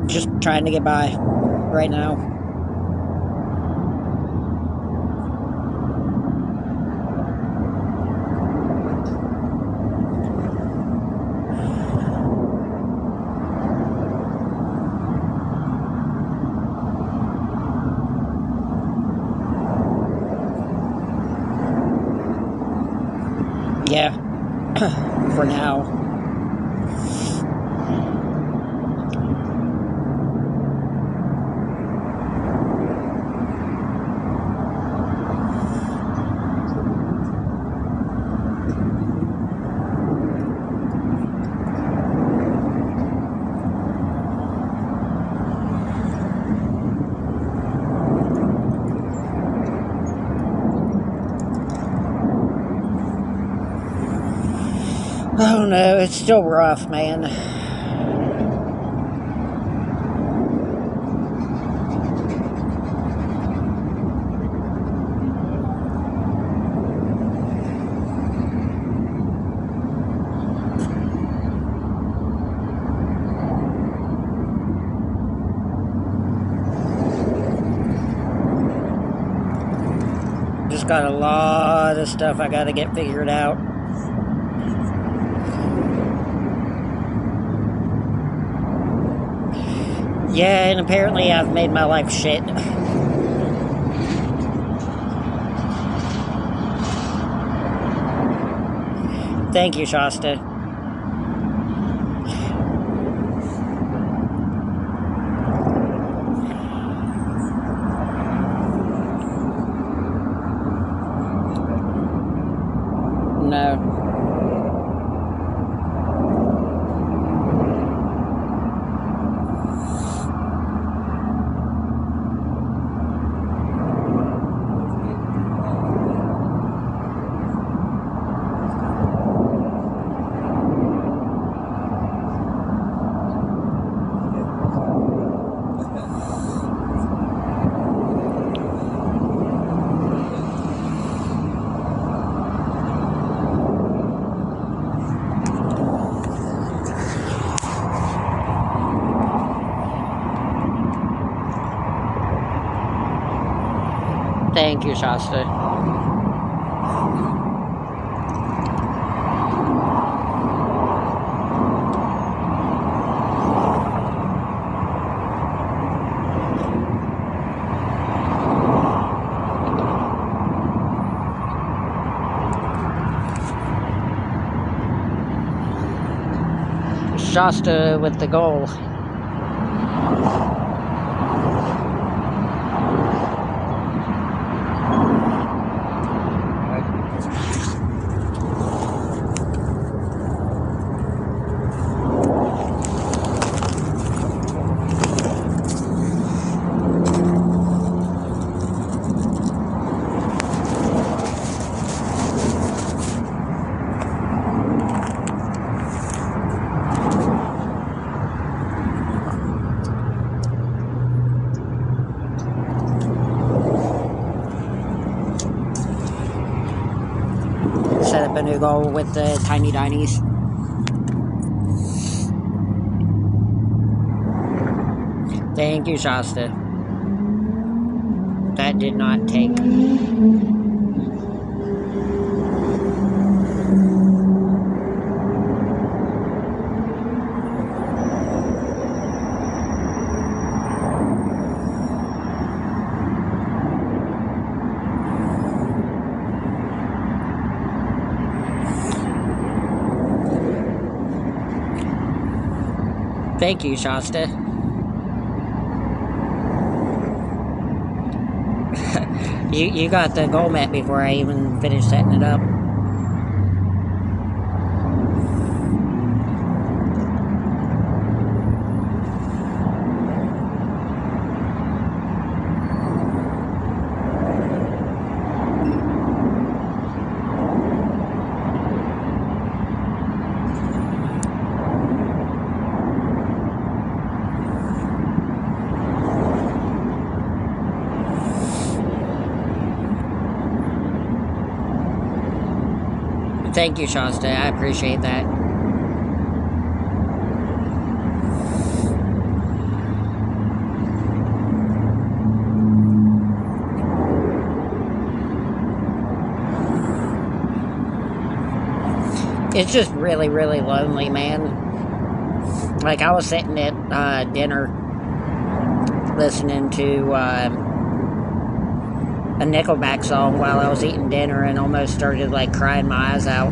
Just trying to get by right now. Yeah, for now. Oh no, it's still rough, man. Just got a lot of stuff I gotta get figured out. Yeah, and apparently I've made my life shit. Thank you, Shasta. No. Thank you, Shasta. Shasta with the goal. Set up a new goal with the Tiny Dinies. Thank you, Shasta. That did not take. Thank you, Shasta. You got the goal met before I even finished setting it up. Thank you, Shasta. I appreciate that. It's just really, really lonely, man. Like, I was sitting at dinner listening to a Nickelback song while I was eating dinner and almost started, like, crying my eyes out.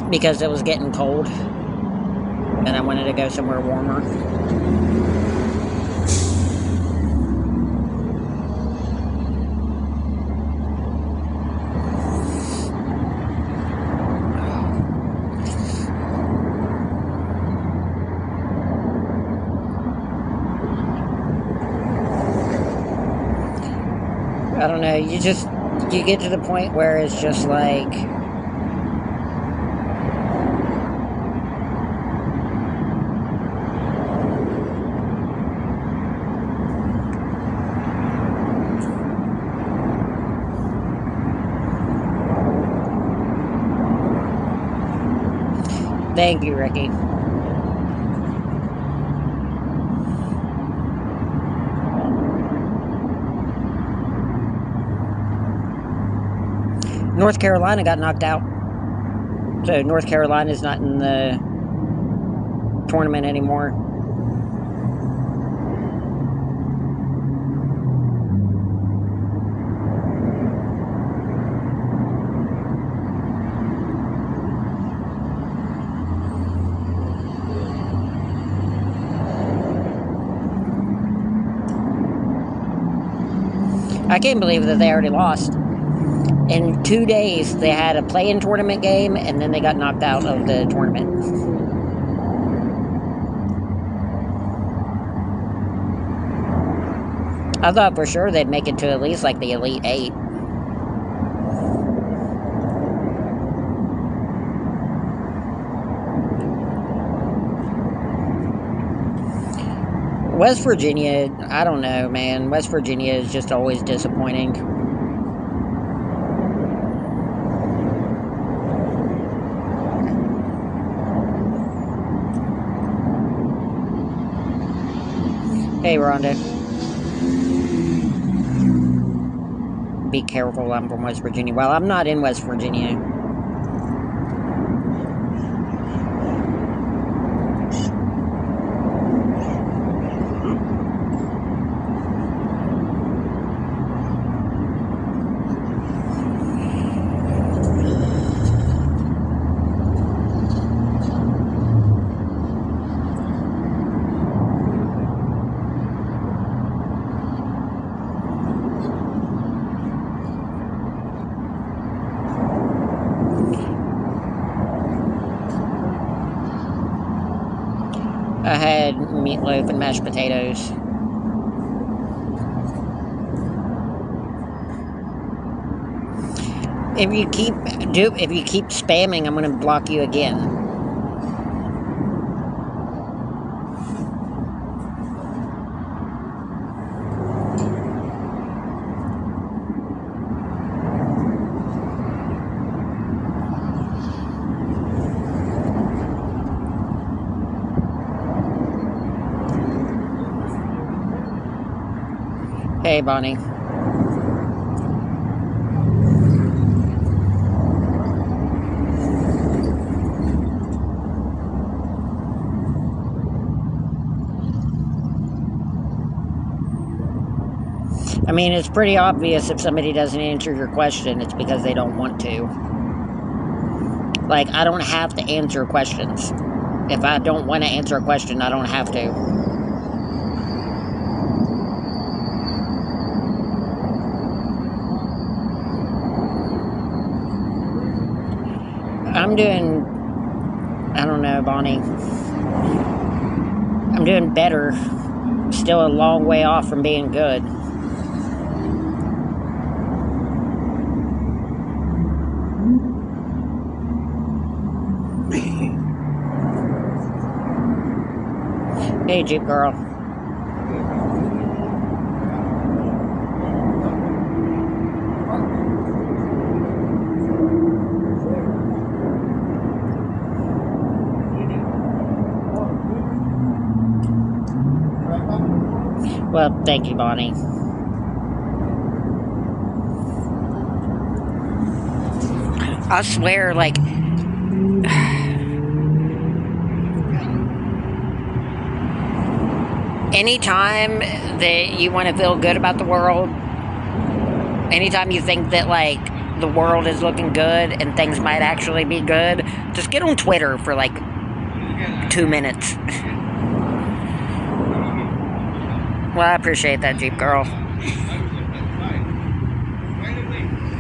Because it was getting cold and I wanted to go somewhere warmer. I don't know, you get to the point where it's just like, thank you, Ricky. North Carolina got knocked out. So North Carolina's not in the tournament anymore. I can't believe that they already lost. In 2 days, they had a play-in tournament game, and then they got knocked out of the tournament. I thought for sure they'd make it to at least, like, the Elite Eight. West Virginia, I don't know, man. West Virginia is just always disappointing. Hey, Rhonda. Be careful, I'm from West Virginia. Well, I'm not in West Virginia. I had meatloaf and mashed potatoes. If you keep spamming, I'm gonna block you again. Hey, Bonnie. I mean, it's pretty obvious if somebody doesn't answer your question, it's because they don't want to. Like, I don't have to answer questions. If I don't want to answer a question, I don't have to. I'm doing, I don't know, Bonnie. I'm doing better. Still a long way off from being good. Hey, Jeep Girl. Well, thank you, Bonnie. I swear, like, anytime that you want to feel good about the world, anytime you think that, like, the world is looking good and things might actually be good, just get on Twitter for, like, 2 minutes. Well, I appreciate that, Jeep Girl.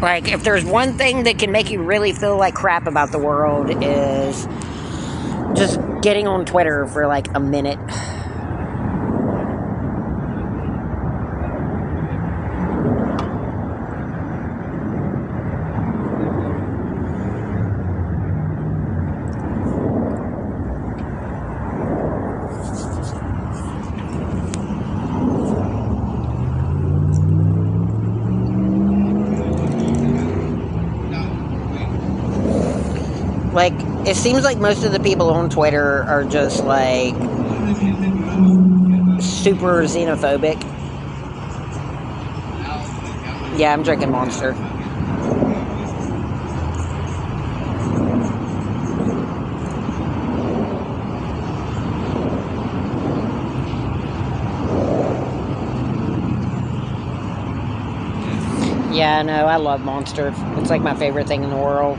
Like, if there's one thing that can make you really feel like crap about the world is just getting on Twitter for, like, a minute. Like, it seems like most of the people on Twitter are just, like, super xenophobic. Yeah, I'm drinking Monster. Yeah, no, I love Monster. It's like my favorite thing in the world.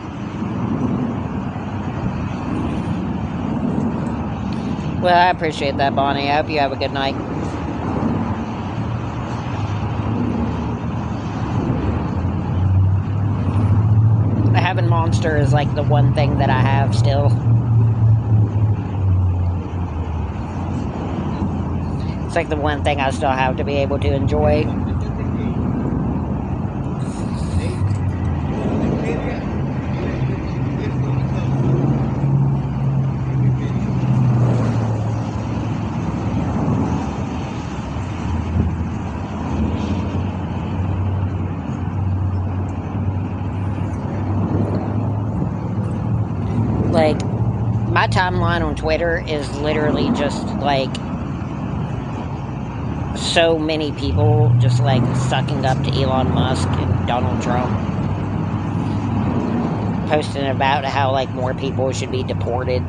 Well, I appreciate that, Bonnie. I hope you have a good night. Having Monster is like the one thing that I have still. It's like the one thing I still have to be able to enjoy. Like, my timeline on Twitter is literally just, like, so many people just, like, sucking up to Elon Musk and Donald Trump. Posting about how, like, more people should be deported.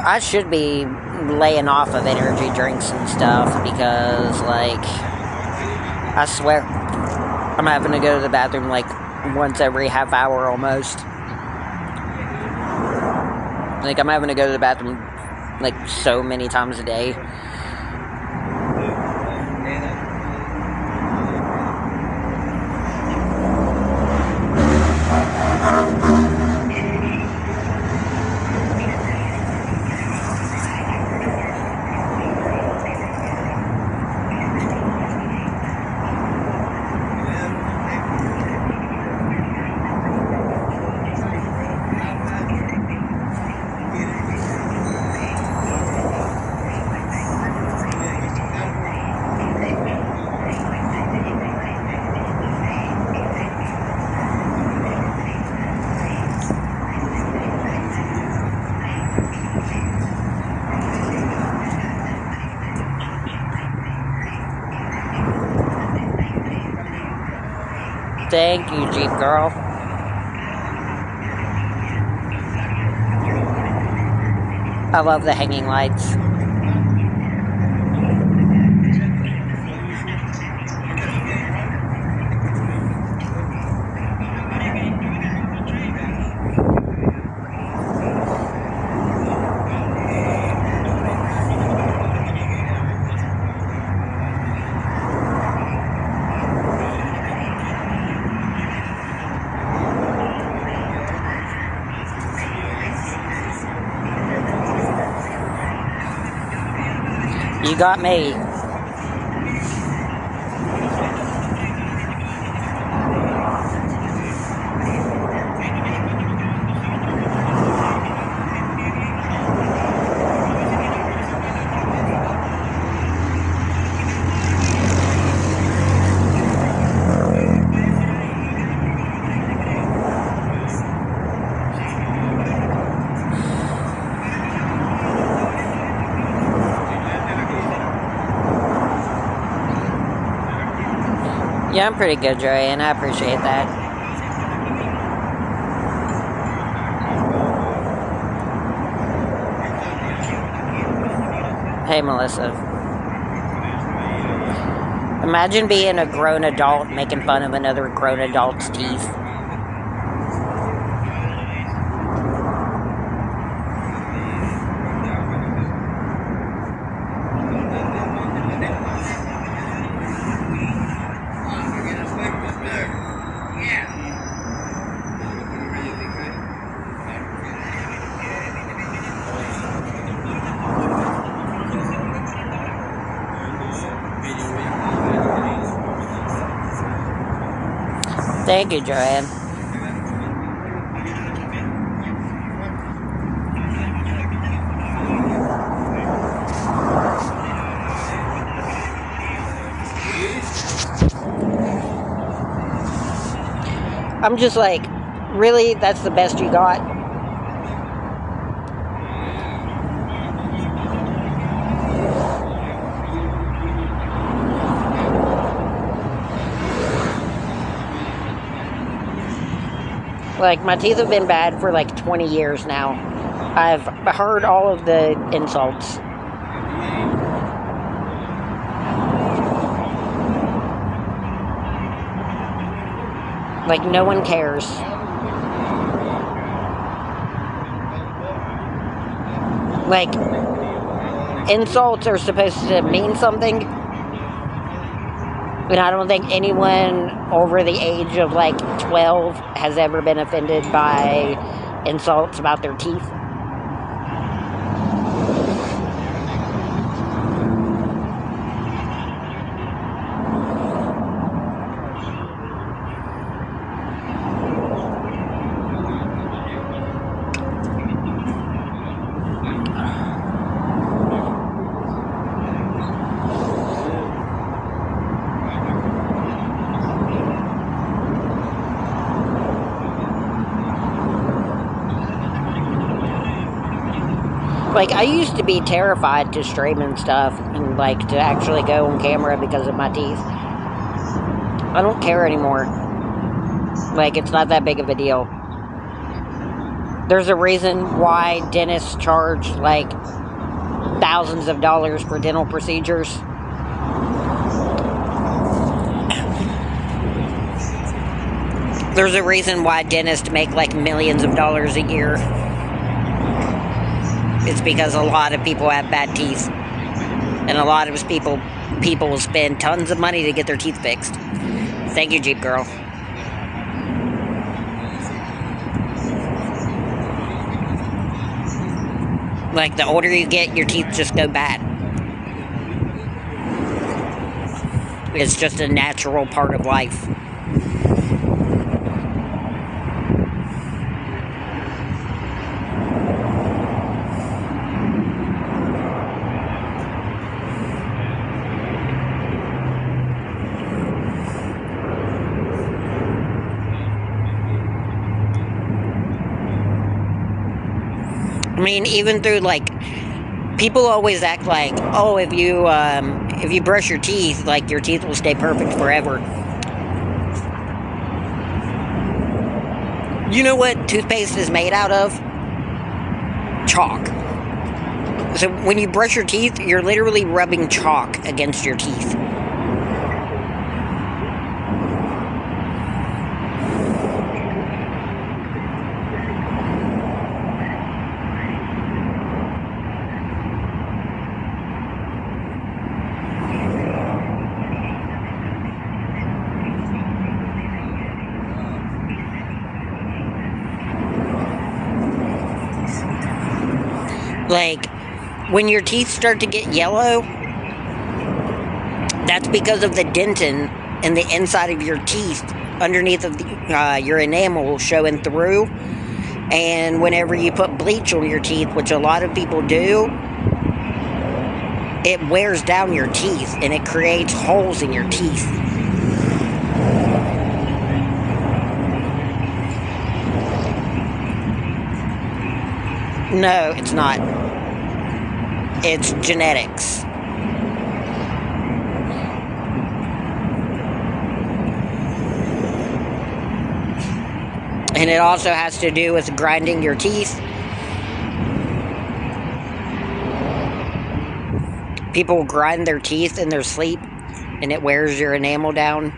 I should be laying off of energy drinks and stuff because, like, I swear I'm having to go to the bathroom like once every half hour almost. Like, I'm having to go to the bathroom like so many times a day. Thank you, Jeep Girl. I love the hanging lights. You got me. Yeah, I'm pretty good, Joey, and I appreciate that. Hey, Melissa. Imagine being a grown adult making fun of another grown adult's teeth. Thank you, Joanne. I'm just like, really? That's the best you got? Like, my teeth have been bad for like 20 years now. I've heard all of the insults. Like, no one cares. Like, insults are supposed to mean something. And I don't think anyone over the age of like 12 has ever been offended by insults about their teeth. Like, I used to be terrified to stream and stuff, and like to actually go on camera because of my teeth. I don't care anymore. Like, it's not that big of a deal. There's a reason why dentists charge like thousands of dollars for dental procedures. There's a reason why dentists make like millions of dollars a year. It's because a lot of people have bad teeth. And a lot of people will spend tons of money to get their teeth fixed. Thank you, Jeep Girl. Like, the older you get, your teeth just go bad. It's just a natural part of life. I mean, even through, like, people always act like, oh, if you brush your teeth, like, your teeth will stay perfect forever. You know what toothpaste is made out of? Chalk. So when you brush your teeth, you're literally rubbing chalk against your teeth. Like, when your teeth start to get yellow, That's because of the dentin in the inside of your teeth underneath of your enamel showing through. And whenever you put bleach on your teeth, which a lot of people do, it wears down your teeth and it creates holes in your teeth. No, it's not. It's genetics. And it also has to do with grinding your teeth. People grind their teeth in their sleep, and it wears your enamel down.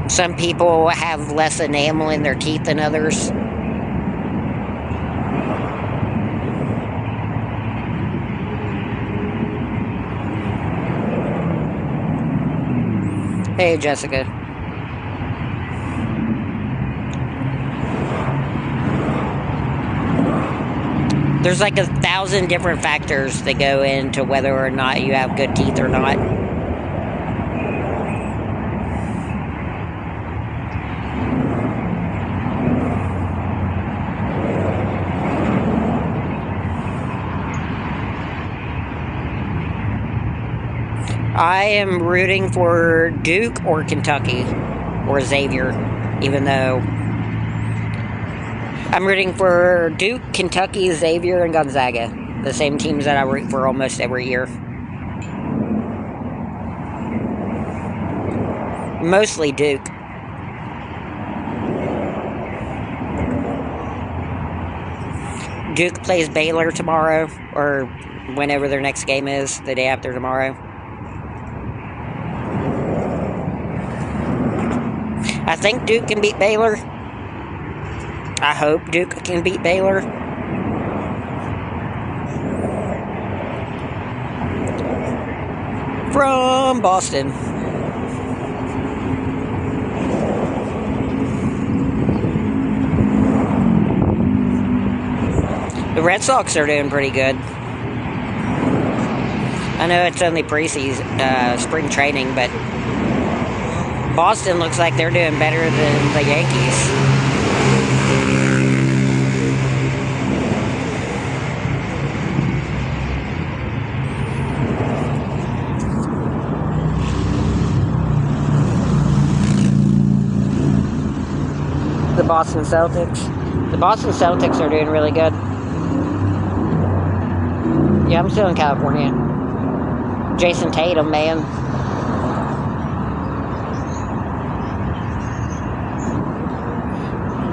Some people have less enamel in their teeth than others. Hey, Jessica. There's like 1,000 different factors that go into whether or not you have good teeth or not. I am rooting for Duke or Kentucky or Xavier, even though I'm rooting for Duke, Kentucky, Xavier, and Gonzaga, the same teams that I root for almost every year. Mostly Duke. Duke plays Baylor tomorrow, or whenever their next game is, the day after tomorrow. I think Duke can beat Baylor. I hope Duke can beat Baylor. From Boston. The Red Sox are doing pretty good. I know it's only preseason, spring training, but Boston looks like they're doing better than the Yankees. The Boston Celtics. The Boston Celtics are doing really good. Yeah, I'm still in California. Jason Tatum, man.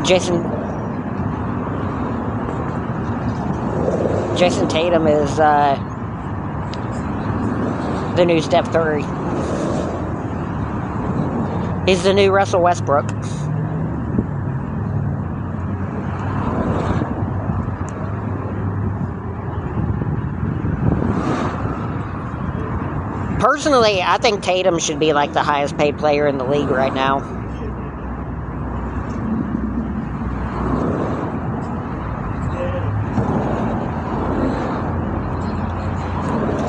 Jason Tatum is the new Steph Curry. He's the new Russell Westbrook. Personally, I think Tatum should be like the highest paid player in the league right now.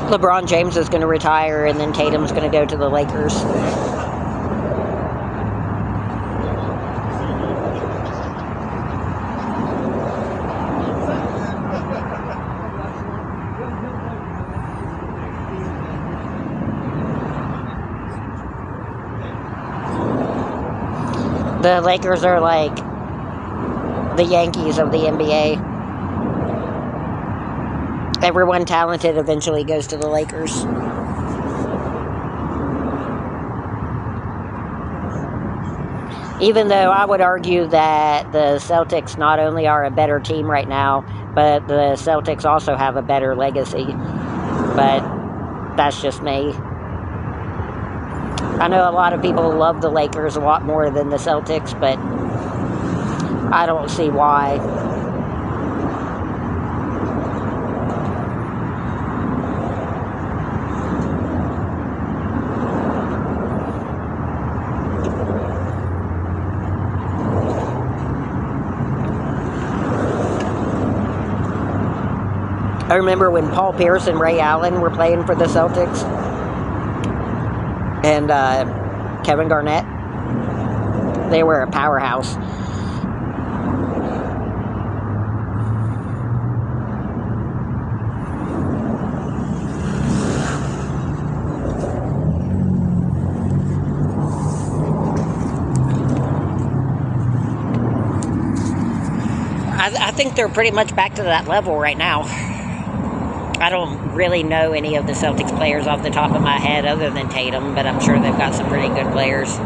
LeBron James is going to retire, and then Tatum's going to go to the Lakers. The Lakers are like the Yankees of the NBA. Everyone talented eventually goes to the Lakers. Even though I would argue that the Celtics not only are a better team right now, but the Celtics also have a better legacy. But that's just me. I know a lot of people love the Lakers a lot more than the Celtics, but I don't see why. I remember when Paul Pierce and Ray Allen were playing for the Celtics, and Kevin Garnett. They were a powerhouse. I think they're pretty much back to that level right now. I don't really know any of the Celtics players off the top of my head other than Tatum, but I'm sure they've got some pretty good players.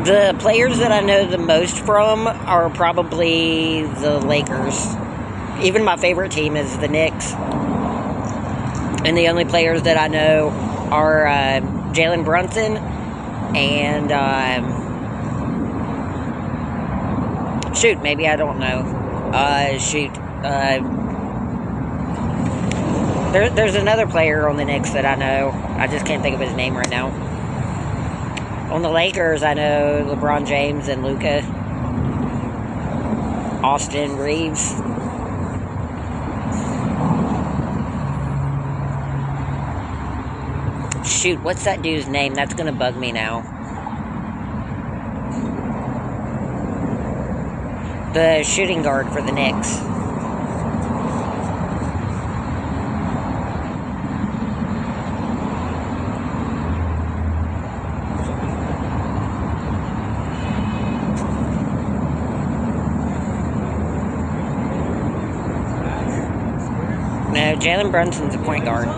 The players that I know the most from are probably the Lakers. Even my favorite team is the Knicks. And the only players that I know are Jalen Brunson and maybe I don't know. There's another player on the Knicks that I know. I just can't think of his name right now. On the Lakers, I know LeBron James and Luka. Austin Reeves. What's that dude's name? That's gonna bug me now. The shooting guard for the Knicks. No, Jalen Brunson's a point guard.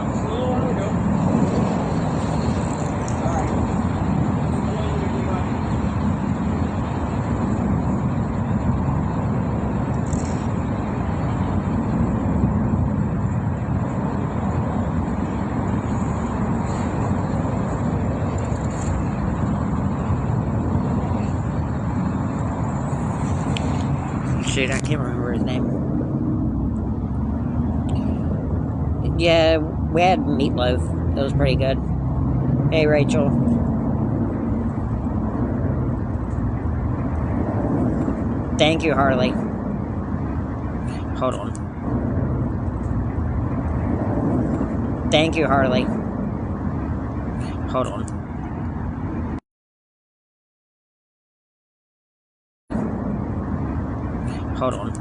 I can't remember his name. Yeah, we had meatloaf. It was pretty good. Hey, Rachel. Thank you, Harley. Hold on. Thank you, Harley. Hold on. Hold on.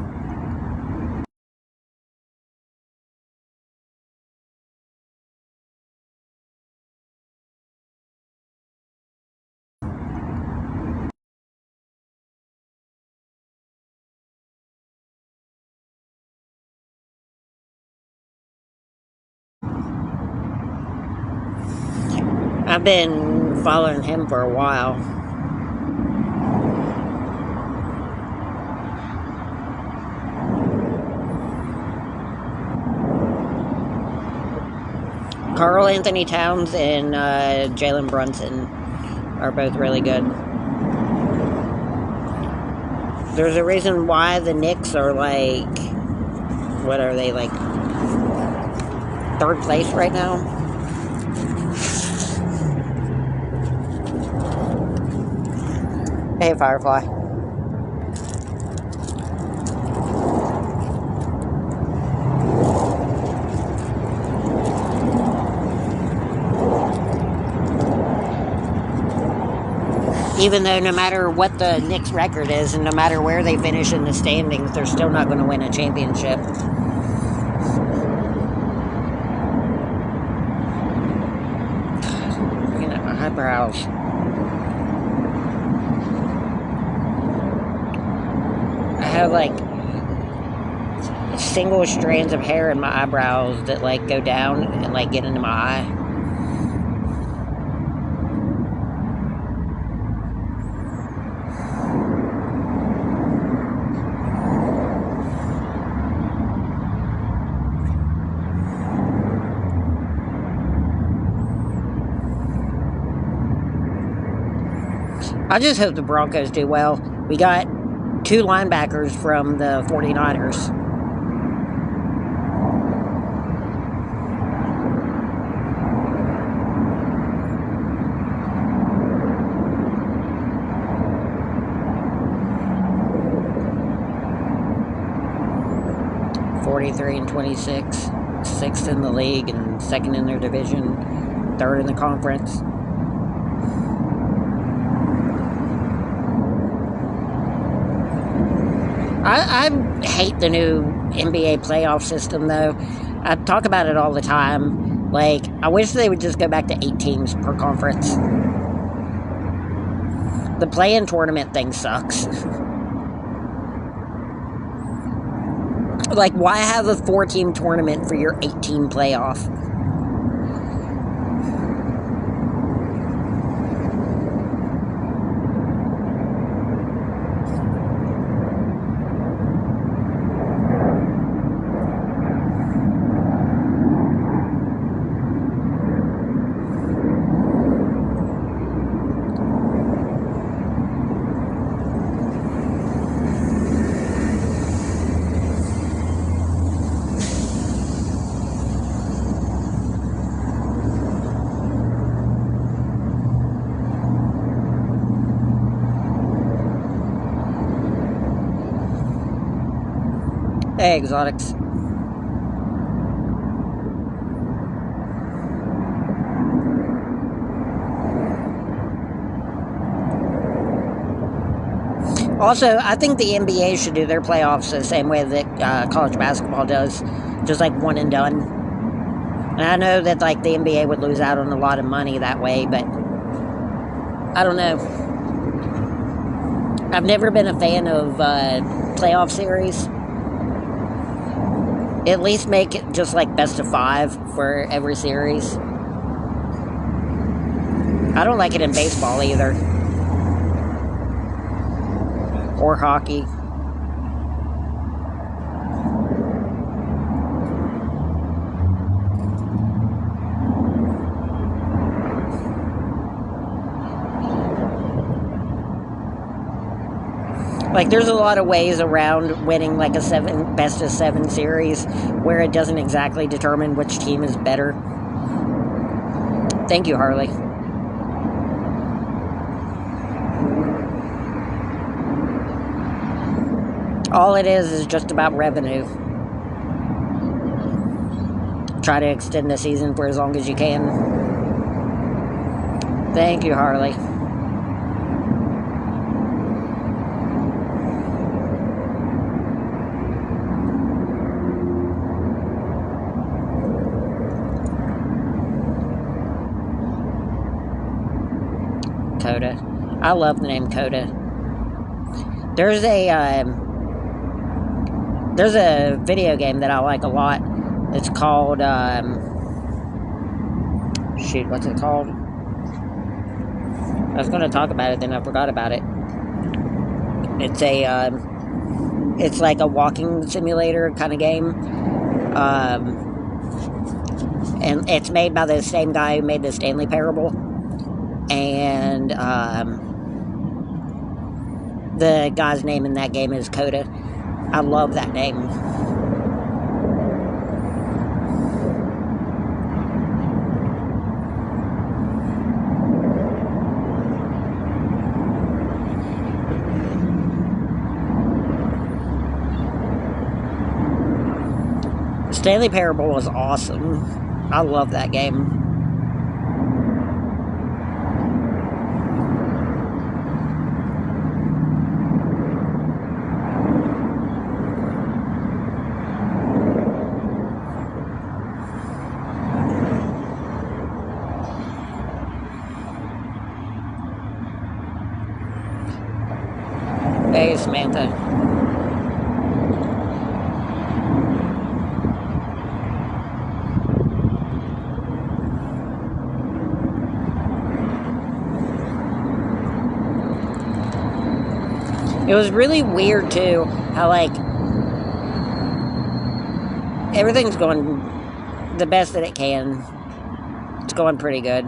I've been following him for a while. Karl Anthony Towns and Jalen Brunson are both really good. There's a reason why the Knicks are like, what are they, like, third place right now? Hey, Firefly. Even though no matter what the Knicks record is and no matter where they finish in the standings, they're still not going to win a championship. Looking at my eyebrows. I have like single strands of hair in my eyebrows that like go down and like get into my eye. I just hope the Broncos do well. We got 2 linebackers from the 49ers. 43 and 26, sixth in the league and second in their division, third in the conference. I hate the new NBA playoff system, though. I talk about it all the time. Like, I wish they would just go back to 8 teams per conference. The play-in tournament thing sucks. Like, why have a 4-team tournament for your 8-team playoff? Hey, Exotics. Also, I think the NBA should do their playoffs the same way that college basketball does, just like one and done. And I know that like the NBA would lose out on a lot of money that way, but I don't know. I've never been a fan of playoff series. At least make it just like best of 5 for every series. I don't like it in baseball either. Or hockey. Like, there's a lot of ways around winning like a best of 7 series where it doesn't exactly determine which team is better. Thank you, Harley. All it is just about revenue. Try to extend the season for as long as you can. Thank you, Harley. Coda. I love the name Coda. There's a video game that I like a lot. It's called shoot, what's it called? I was going to talk about it, then I forgot about it. It's like a walking simulator kind of game. And it's made by the same guy who made the Stanley Parable. And the guy's name in that game is Coda. I love that name. Stanley Parable was awesome. I love that game. Hey, Samantha. It was really weird, too, how, like, everything's going the best that it can. It's going pretty good.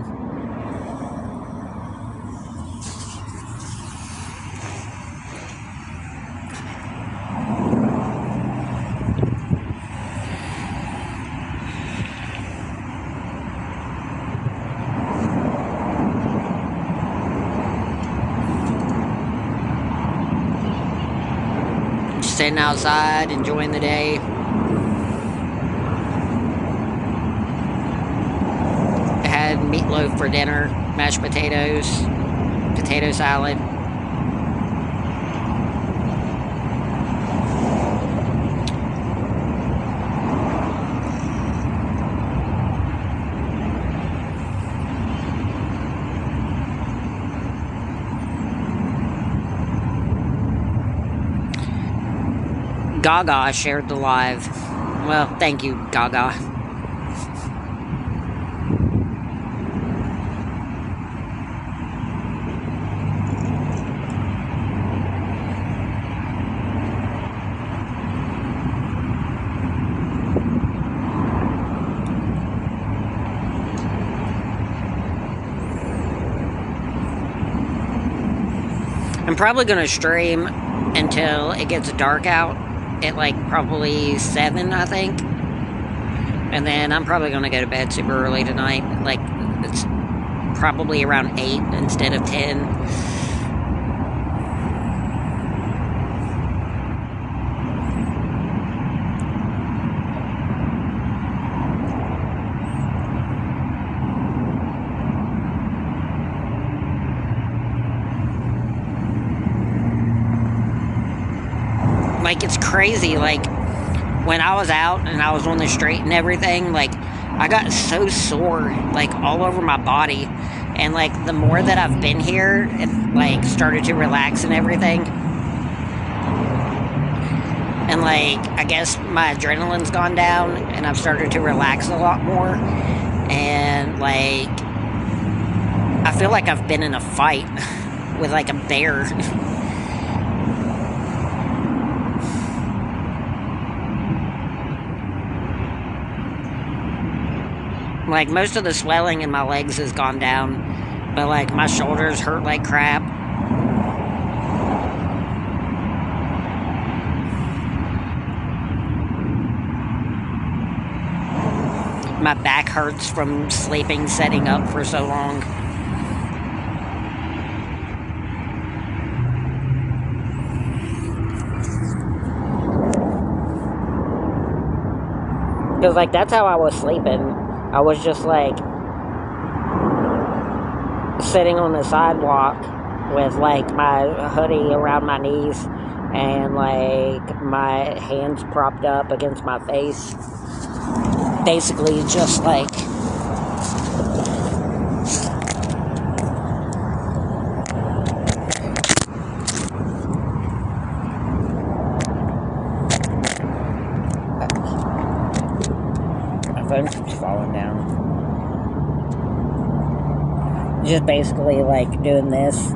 Sitting outside, enjoying the day. meatloaf for dinner, mashed potatoes, potato salad. Gaga shared the live. Well, thank you, Gaga. I'm probably going to stream until it gets dark out at like probably 7, I think. And then I'm probably going to go to bed super early tonight. Like, it's probably around 8 instead of 10. Like, it's crazy, like, when I was out and I was on the street and everything, like, I got so sore, like, all over my body, and, like, the more that I've been here, it, like, started to relax and everything, and, like, I guess my adrenaline's gone down, and I've started to relax a lot more, and, like, I feel like I've been in a fight with, like, a bear. Like, most of the swelling in my legs has gone down, but, like, my shoulders hurt like crap. My back hurts from sleeping, setting up for so long. Because, like, that's how I was sleeping. I was just, like, sitting on the sidewalk with, like, my hoodie around my knees and, like, my hands propped up against my face. Basically, just, like, my phone keeps falling down. Just basically, like, doing this.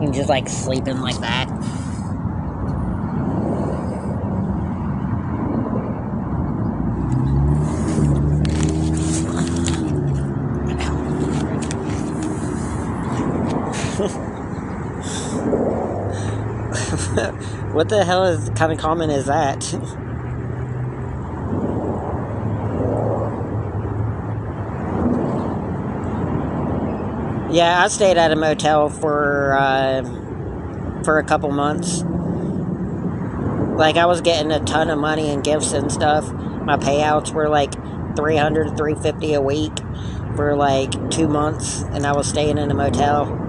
And just, like, sleeping like that. What the hell is kind of comment is that? Yeah, I stayed at a motel for a couple months. Like, I was getting a ton of money and gifts and stuff. My payouts were like $300, $350 a week for like 2 months, and I was staying in a motel.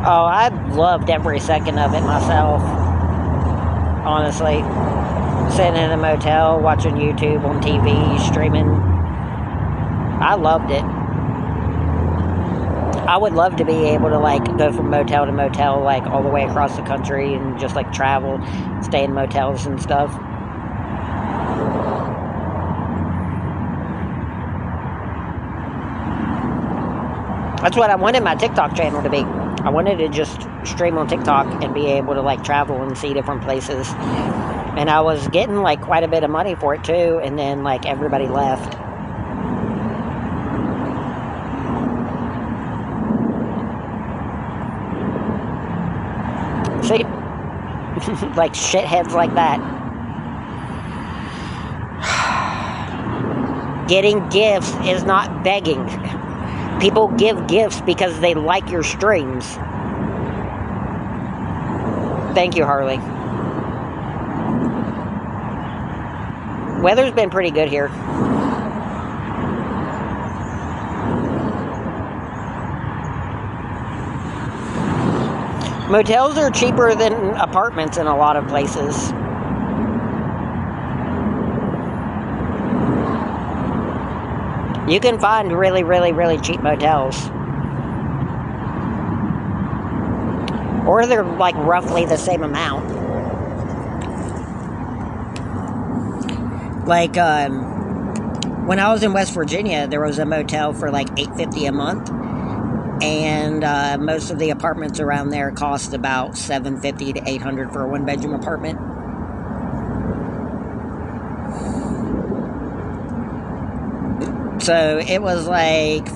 Oh, I loved every second of it myself. Honestly. Sitting in a motel, watching YouTube on TV, streaming. I loved it. I would love to be able to like go from motel to motel, like all the way across the country, and just like travel, stay in motels and stuff. That's what I wanted my TikTok channel to be. I wanted to just stream on TikTok and be able to like travel and see different places. And I was getting like quite a bit of money for it too, and then like everybody left. See? Like shitheads like that. Getting gifts is not begging. People give gifts because they like your streams. Thank you, Harley. Weather's been pretty good here. Motels are cheaper than apartments in a lot of places. You can find really, really, really cheap motels. Or they're like roughly the same amount. Like, when I was in West Virginia, there was a motel for like $850 a month. And most of the apartments around there cost about $750 to $800 for a one-bedroom apartment. So it was like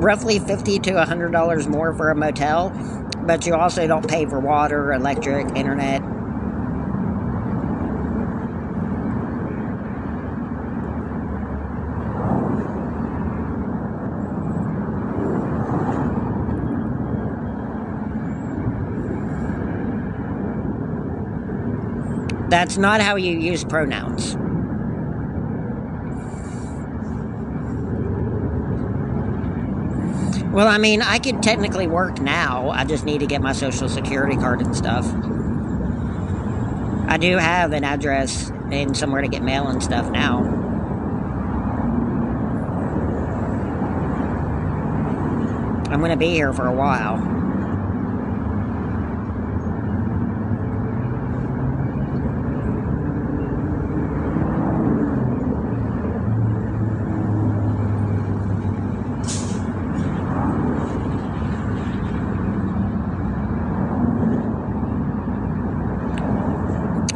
roughly $50 to $100 more for a motel, but you also don't pay for water, electric, internet. That's not how you use pronouns. Well, I mean, I could technically work now. I just need to get my social security card and stuff. I do have an address and somewhere to get mail and stuff now. I'm going to be here for a while.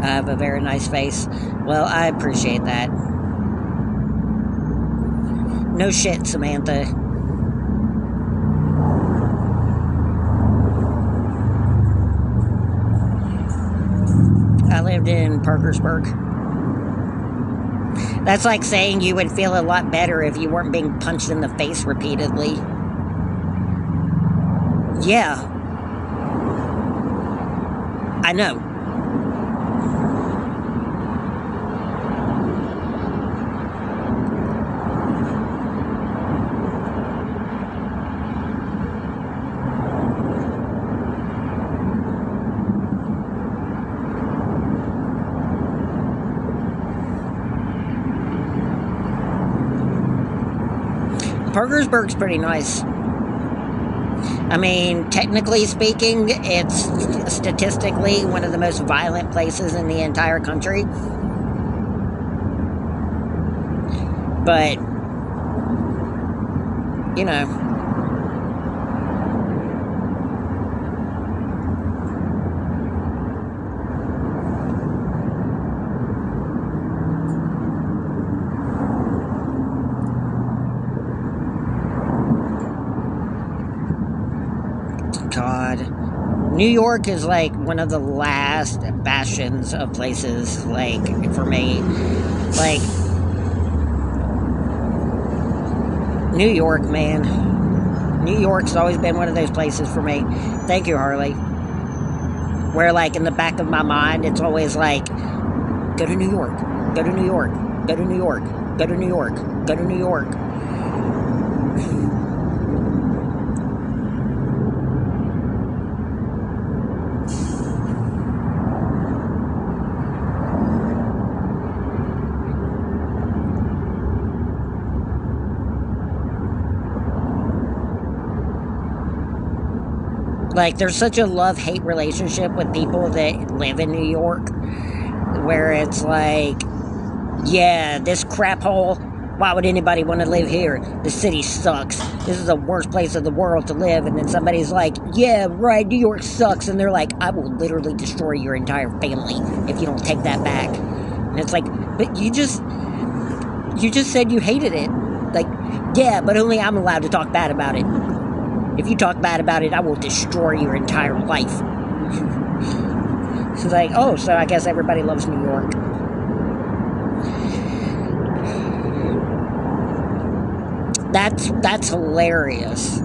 I have a very nice face. Well, I appreciate that. No shit, Samantha. I lived in Parkersburg. That's like saying you would feel a lot better if you weren't being punched in the face repeatedly. Yeah. I know. Parkersburg's pretty nice. I mean, technically speaking, it's statistically one of the most violent places in the entire country. But, you know. God. New York is like one of the last bastions of places, like, for me. Like, New York, man. New York's always been one of those places for me. Thank you, Harley. Where, like, in the back of my mind, it's always like, go to New York, go to New York, go to New York, go to New York, go to New York. Like, there's such a love-hate relationship with people that live in New York, where it's like, yeah, this crap hole, why would anybody want to live here? The city sucks. This is the worst place in the world to live. And then somebody's like, yeah, right, New York sucks. And they're like, I will literally destroy your entire family if you don't take that back. And it's like, but you just said you hated it. Like, yeah, but only I'm allowed to talk bad about it. If you talk bad about it, I will destroy your entire life. It's like, oh, so I guess everybody loves New York. That's hilarious.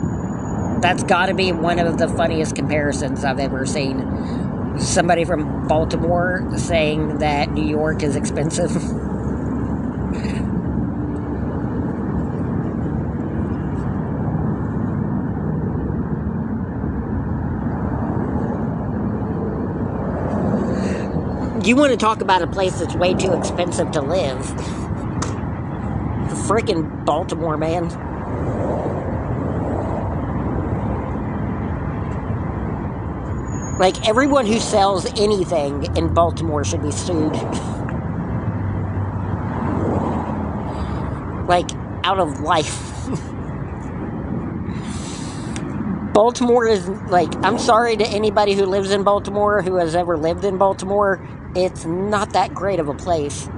That's got to be one of the funniest comparisons I've ever seen. Somebody from Baltimore saying that New York is expensive. You want to talk about a place that's way too expensive to live. Freaking Baltimore, man. Like, everyone who sells anything in Baltimore should be sued. Like, out of life. Baltimore is, like, I'm sorry to anybody who lives in Baltimore, who has ever lived in Baltimore. It's not that great of a place.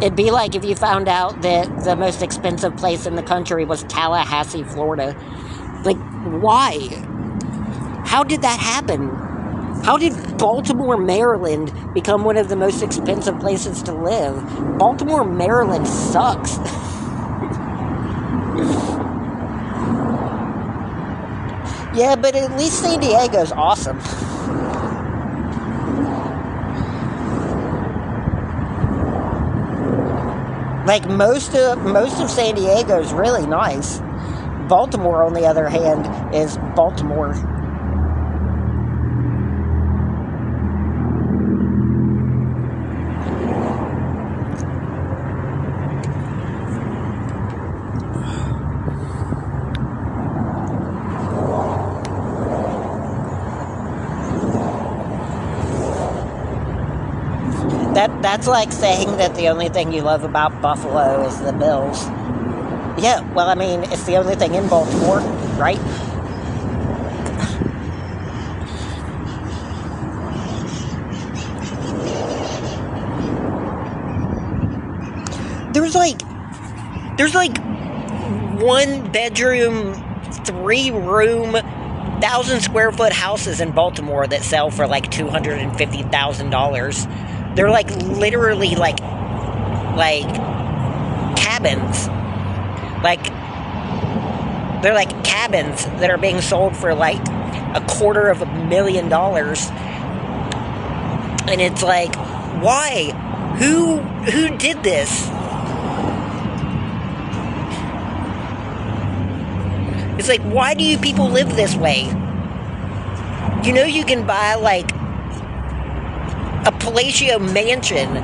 It'd be like if you found out that the most expensive place in the country was Tallahassee, Florida. Like, why? How did that happen? How did Baltimore, Maryland become one of the most expensive places to live? Baltimore, Maryland sucks. Yeah, but at least San Diego's awesome. Like, most of San Diego's really nice. Baltimore, on the other hand, is Baltimore. That's like saying that the only thing you love about Buffalo is the Bills. Yeah, well, I mean, it's the only thing in Baltimore, right? There's like 1 bedroom, 3 room, 1,000 square foot houses in Baltimore that sell for like $250,000. They're like literally like cabins. Like, they're like cabins that are being sold for like $250,000. And it's like, why? Who did this? It's like, why do you people live this way? You know, you can buy like a palatial mansion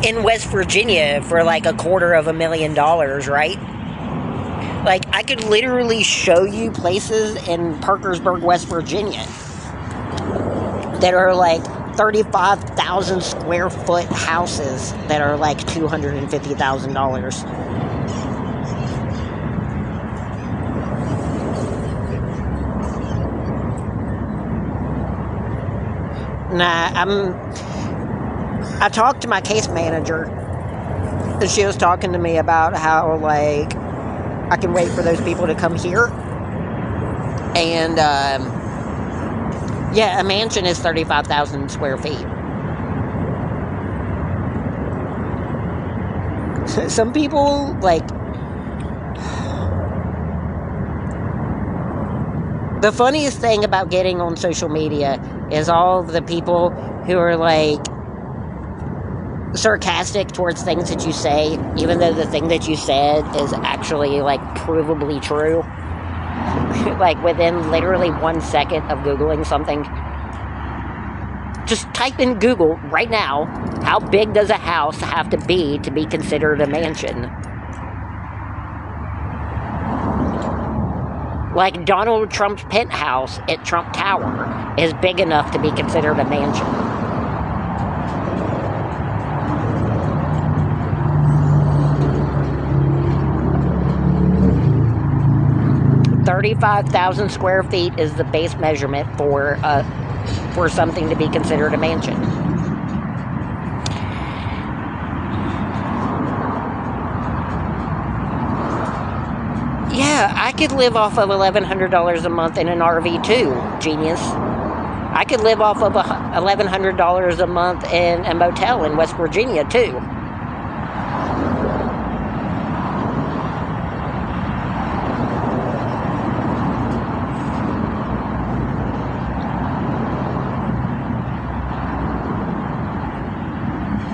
in West Virginia for like $250,000, right? Like, I could literally show you places in Parkersburg, West Virginia that are like 35,000 square foot houses that are like $250,000. I talked to my case manager, and she was talking to me about how, like, I can wait for those people to come here. And, yeah, a mansion is 35,000 square feet. Some people, like, the funniest thing about getting on social media is all of the people who are, like, sarcastic towards things that you say, even though the thing that you said is actually, like, provably true. Like, within literally 1 second of Googling something. Just type in Google right now, how big does a house have to be considered a mansion? Like Donald Trump's penthouse at Trump Tower is big enough to be considered a mansion. $35,000 square feet is the base measurement for something to be considered a mansion. Yeah, I could live off of $1,100 a month in an RV too, genius. I could live off of $1,100 a month in a motel in West Virginia too.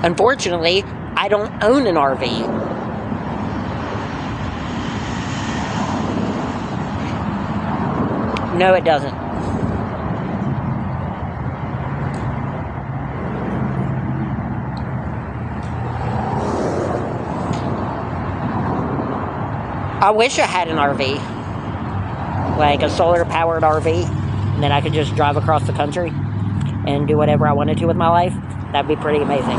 Unfortunately, I don't own an RV. No, it doesn't. I wish I had an RV. Like a solar-powered RV. And then I could just drive across the country and do whatever I wanted to with my life. That'd be pretty amazing.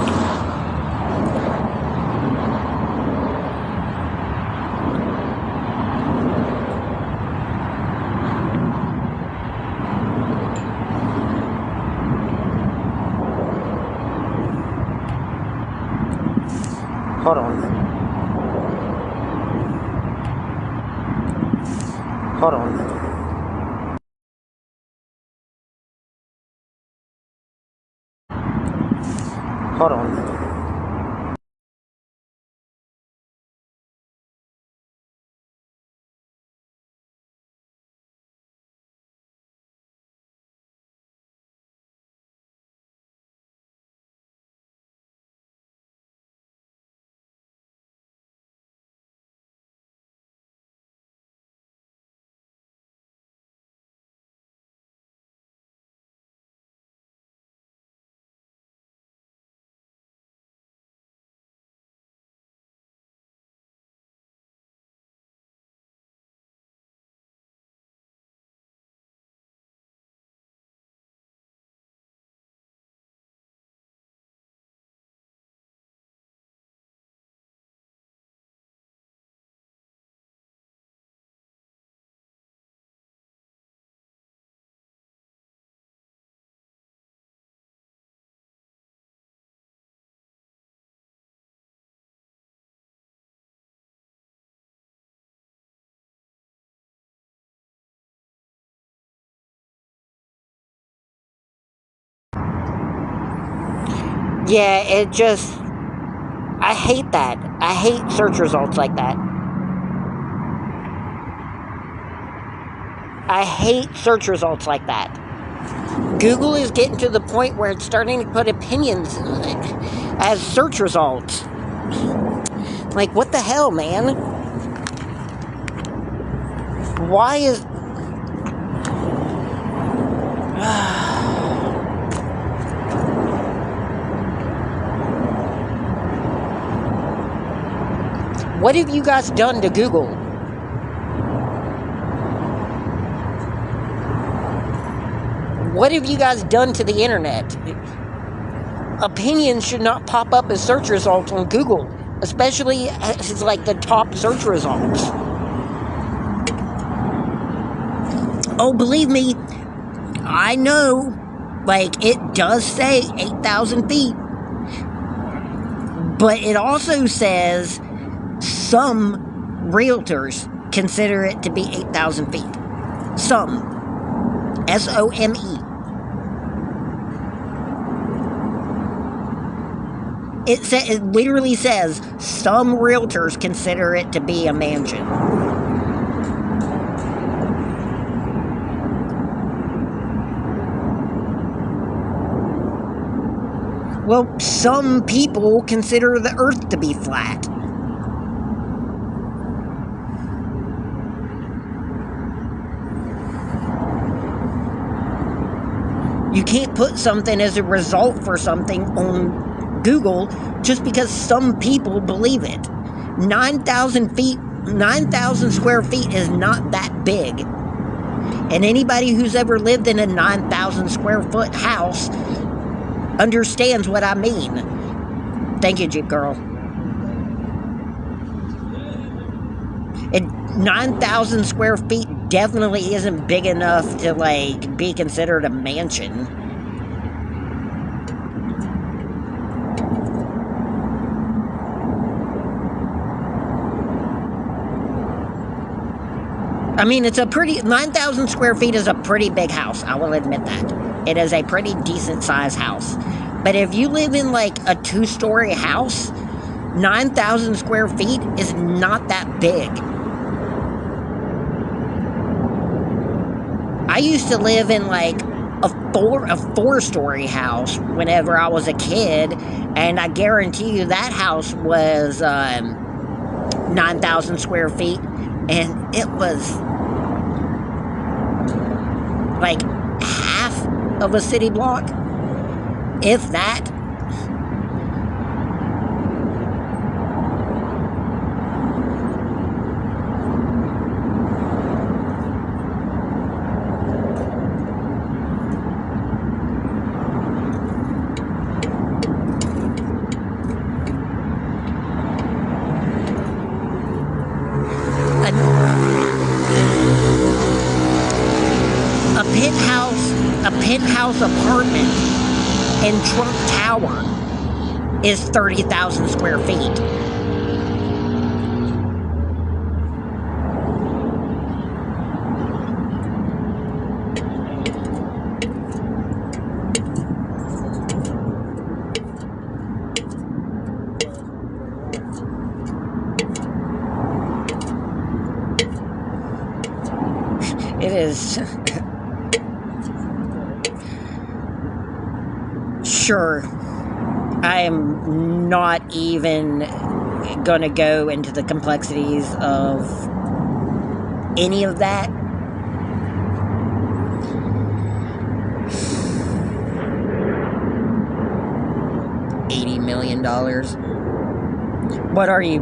Hold on. Hold on. Hold on. Yeah, it just... I hate that. I hate search results like that. I hate search results like that. Google is getting to the point where it's starting to put opinions as search results. Like, what the hell, man? Why is... What have you guys done to Google? What have you guys done to the internet? Opinions should not pop up as search results on Google, especially as like the top search results. Oh, believe me, I know, like, it does say 8,000 feet, but it also says some realtors consider it to be 8,000 feet. Some. S-O-M-E. It literally says some realtors consider it to be a mansion. Well, some people consider the earth to be flat. You can't put something as a result for something on Google just because some people believe it. 9,000 feet, 9,000 square feet is not that big. And anybody who's ever lived in a 9,000 square foot house understands what I mean. Thank you, Jeep Girl. And 9,000 square feet definitely isn't big enough to, like, be considered a mansion. I mean, it's a pretty... 9,000 square feet is a pretty big house. I will admit that. It is a pretty decent sized house. But if you live in, like, a 2-story house, 9,000 square feet is not that big. I used to live in, like, a 4-story house whenever I was a kid, and I guarantee you that house was 9,000 square feet, and it was like half of a city block, if that. A penthouse apartment in Trump Tower is 30,000 square feet. It is... Sure, I am not even gonna go into the complexities of any of that. $80 million. What are you,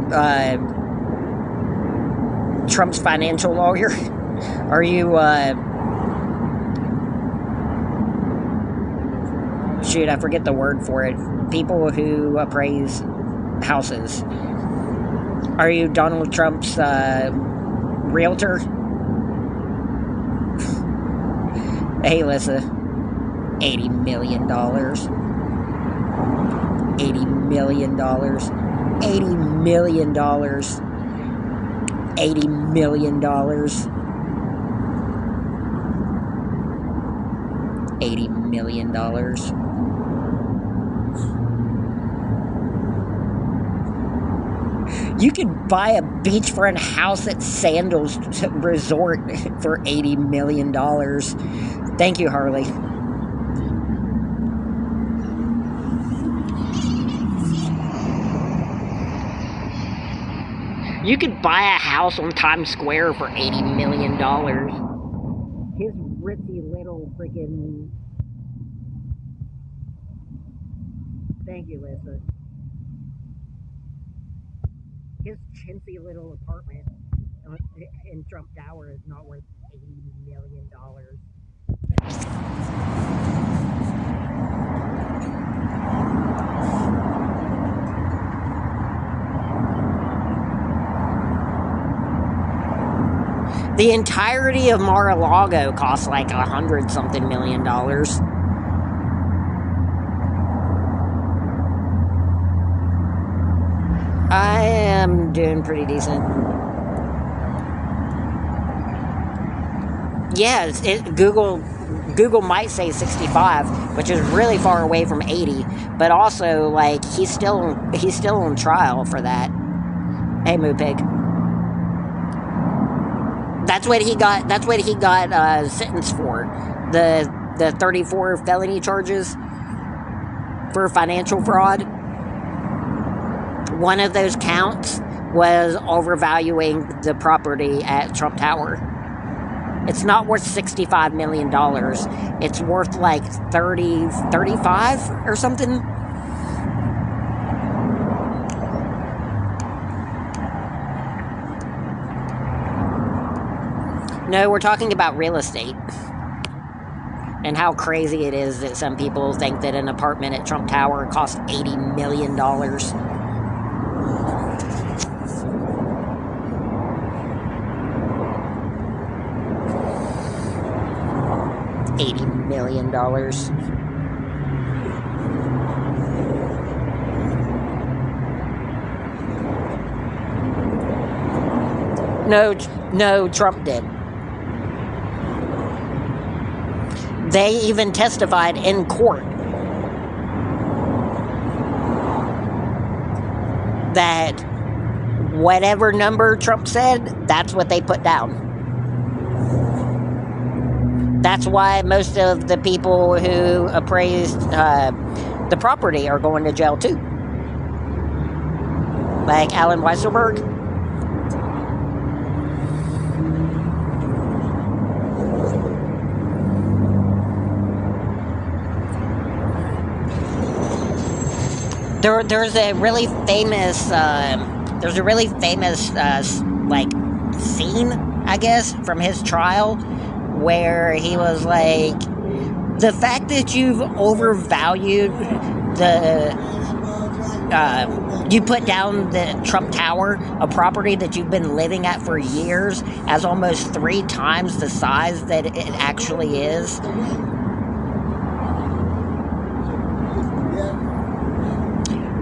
Trump's financial lawyer? Are you, shoot, I forget the word for it. People who appraise houses. Are you Donald Trump's realtor? Hey, Lissa. $80 million. $80 million. $80 million. $80 million. $80 million. You could buy a beachfront house at Sandals Resort for $80 million. Thank you, Harley. You could buy a house on Times Square for $80 million. His ritzy little freaking... Thank you, Lisa. His chintzy little apartment in Trump Tower is not worth $80 million. The entirety of Mar-a-Lago costs like $100-something million. I am doing pretty decent. Yeah, Google might say 65, which is really far away from 80, but also, like, he's still on trial for that. Hey, Moo Pig. That's what he got sentenced for. The 34 felony charges for financial fraud. One of those counts was overvaluing the property at Trump Tower. It's not worth $65 million. It's worth like 35 or something. No, we're talking about real estate. And how crazy it is that some people think that an apartment at Trump Tower costs $80 million. $80 million. No, Trump did. They even testified in court that whatever number Trump said, that's what they put down. That's why most of the people who appraised the property are going to jail too. Like Alan Weisselberg. There's a really famous like scene, I guess, from his trial where he was like, the fact that you've overvalued you put down the Trump Tower, a property that you've been living at for years, as almost 3 times the size that it actually is.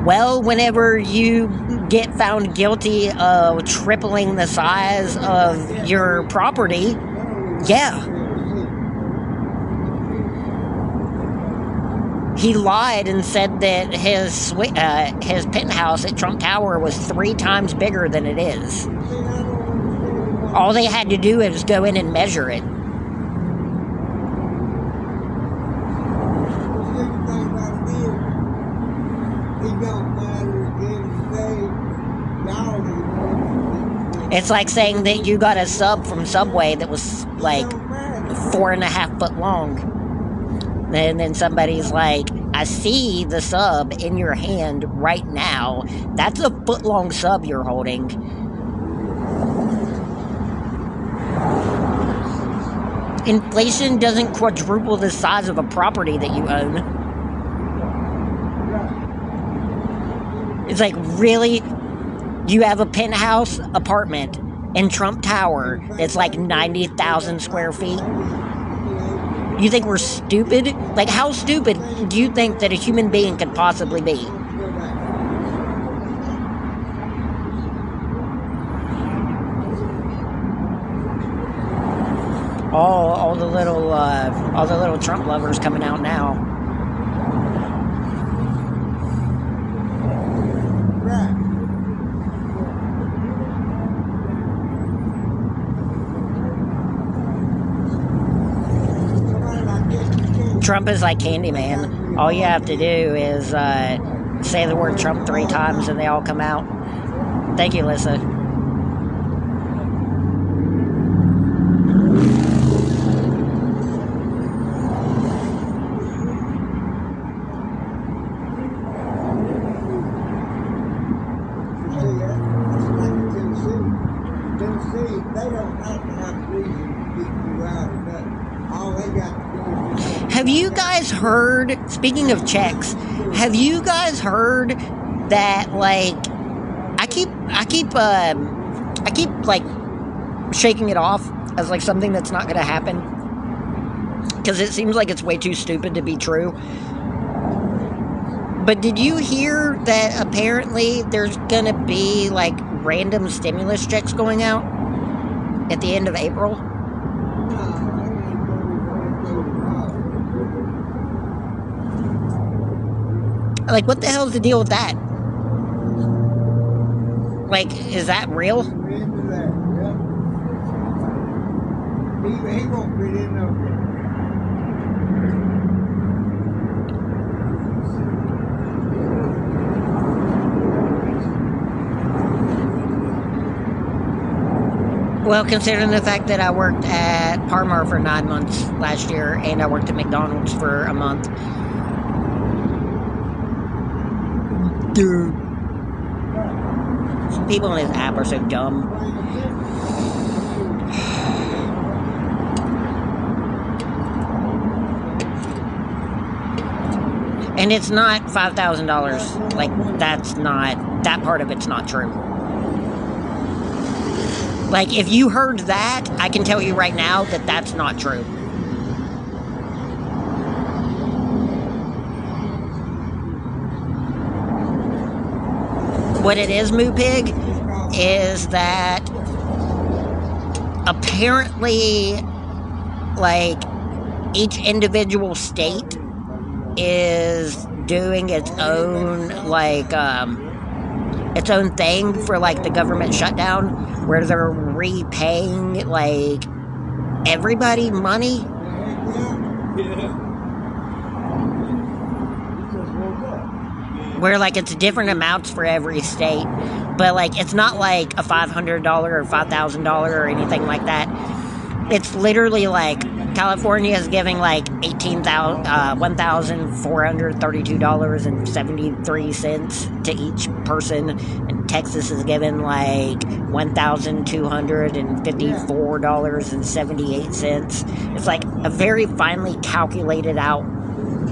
Well, whenever you get found guilty of tripling the size of your property, yeah. He lied and said that his penthouse at Trump Tower was 3 times bigger than it is. All they had to do is go in and measure it. It's like saying that you got a sub from Subway that was like 4.5 foot long. And then somebody's like, I see the sub in your hand right now. That's a foot-long sub you're holding. Inflation doesn't quadruple the size of a property that you own. It's like, really? You have a penthouse apartment in Trump Tower that's like 90,000 square feet? You think we're stupid? Like, how stupid do you think that a human being could possibly be? All the little Trump lovers coming out now. Trump is like Candyman. All you have to do is say the word Trump 3 times and they all come out. Thank you, Lissa. Have you guys heard, speaking of checks, have you guys heard that, like, I keep like shaking it off as like something that's not gonna happen because it seems like it's way too stupid to be true. But did you hear that apparently there's gonna be like random stimulus checks going out at the end of April? Like, what the hell's the deal with that? Like, is that real? He won't fit in there. Well, considering the fact that I worked at Parmar for 9 months last year, and I worked at McDonald's for a month. Dude. Some people in this app are so dumb. And it's not $5,000. Like, that's not, that part of it's not true. Like, if you heard that, I can tell you right now that that's not true. What it is, Moo Pig, is that apparently, like, each individual state is doing its own, like, its own thing for, like, the government shutdown, where they're repaying, like, everybody money. Where, like, it's different amounts for every state, but, like, it's not like a $500 or $5,000 or anything like that. It's literally like California is giving like $1,432.73 to each person, and Texas is giving like $1,254.78. It's like a very finely calculated out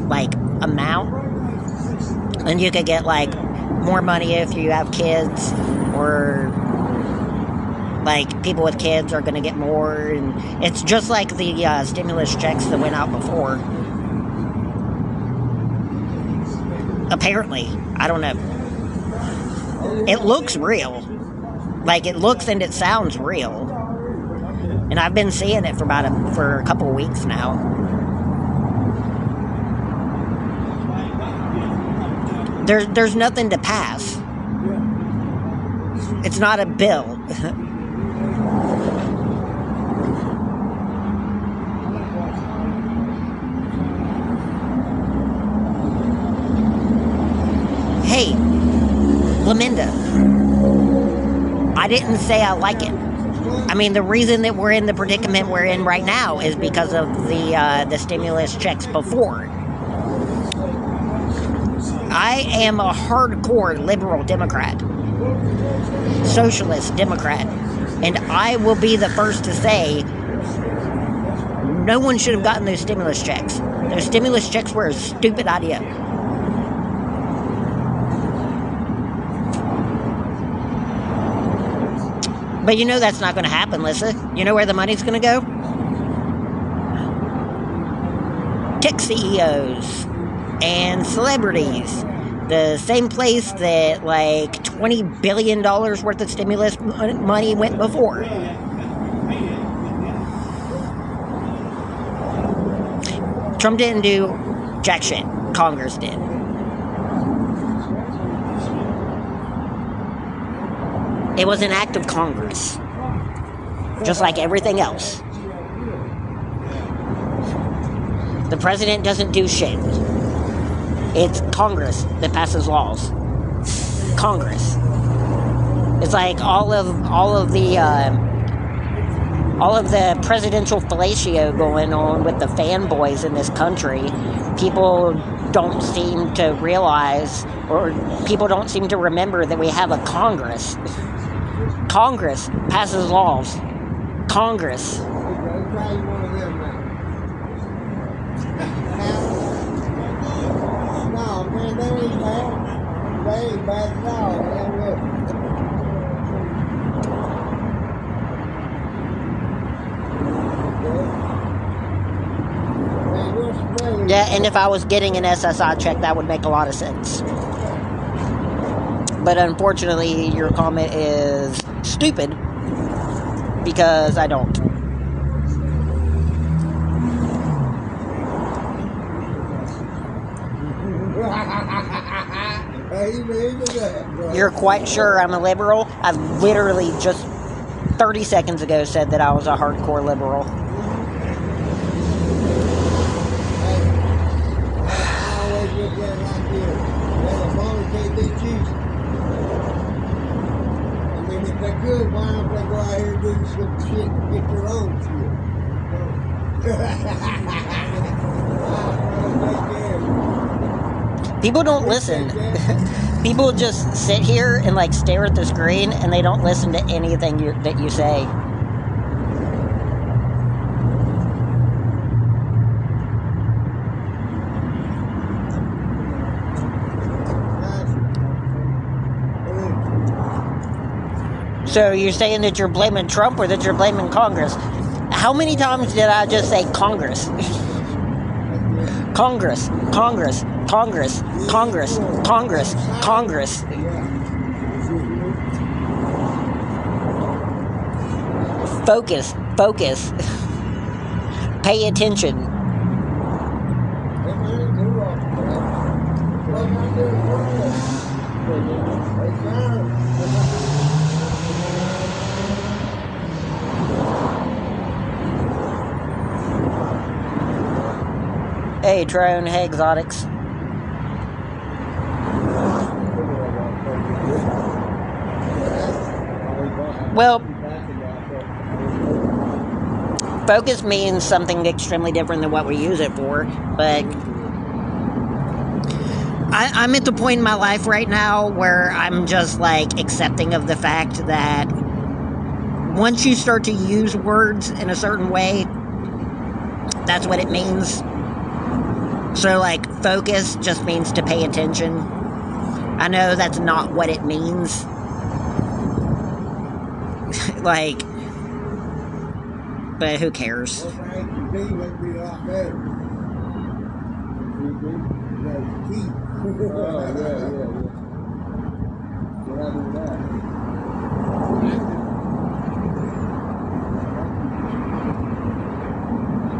like amount. And you could get, like, more money if you have kids, or, like, people with kids are going to get more. And it's just like the stimulus checks that went out before. Apparently. I don't know. It looks real. Like, it looks and it sounds real. And I've been seeing it for a couple of weeks now. There's nothing to pass. It's not a bill. Hey, Laminda, I didn't say I like it. I mean, the reason that we're in the predicament we're in right now is because of the stimulus checks before. I am a hardcore liberal Democrat, socialist Democrat, and I will be the first to say no one should have gotten those stimulus checks. Those stimulus checks were a stupid idea. But you know that's not going to happen, Lissa. You know where the money's going to go? Tech CEOs and celebrities. The same place that like $20 billion worth of stimulus money went before. Trump didn't do jack shit. Congress did. It was an act of Congress. Just like everything else. The president doesn't do shit. It's Congress that passes laws. Congress. It's like all of the presidential fellatio going on with the fanboys in this country. People don't seem to realize, or people don't seem to remember that we have a Congress. Congress passes laws. Congress. Yeah, and if I was getting an SSI check, that would make a lot of sense. But unfortunately, your comment is stupid, because I don't. You're quite sure I'm a liberal? I literally just 30 seconds ago said that I was a hardcore liberal. Good, why don't they go out here and do some shit and get their own shit? People don't listen. People just sit here and like stare at the screen, and they don't listen to anything that you say. So you're saying that you're blaming Trump or that you're blaming Congress? How many times did I just say Congress? Congress, Congress, Congress, Congress, Congress, Congress. Focus, focus. Pay attention. Hey, Trone. Hey, Exotics. Well, focus means something extremely different than what we use it for, but I'm at the point in my life right now where I'm just, like, accepting of the fact that once you start to use words in a certain way, that's what it means. So, like, focus just means to pay attention. I know that's not what it means. Like, but who cares?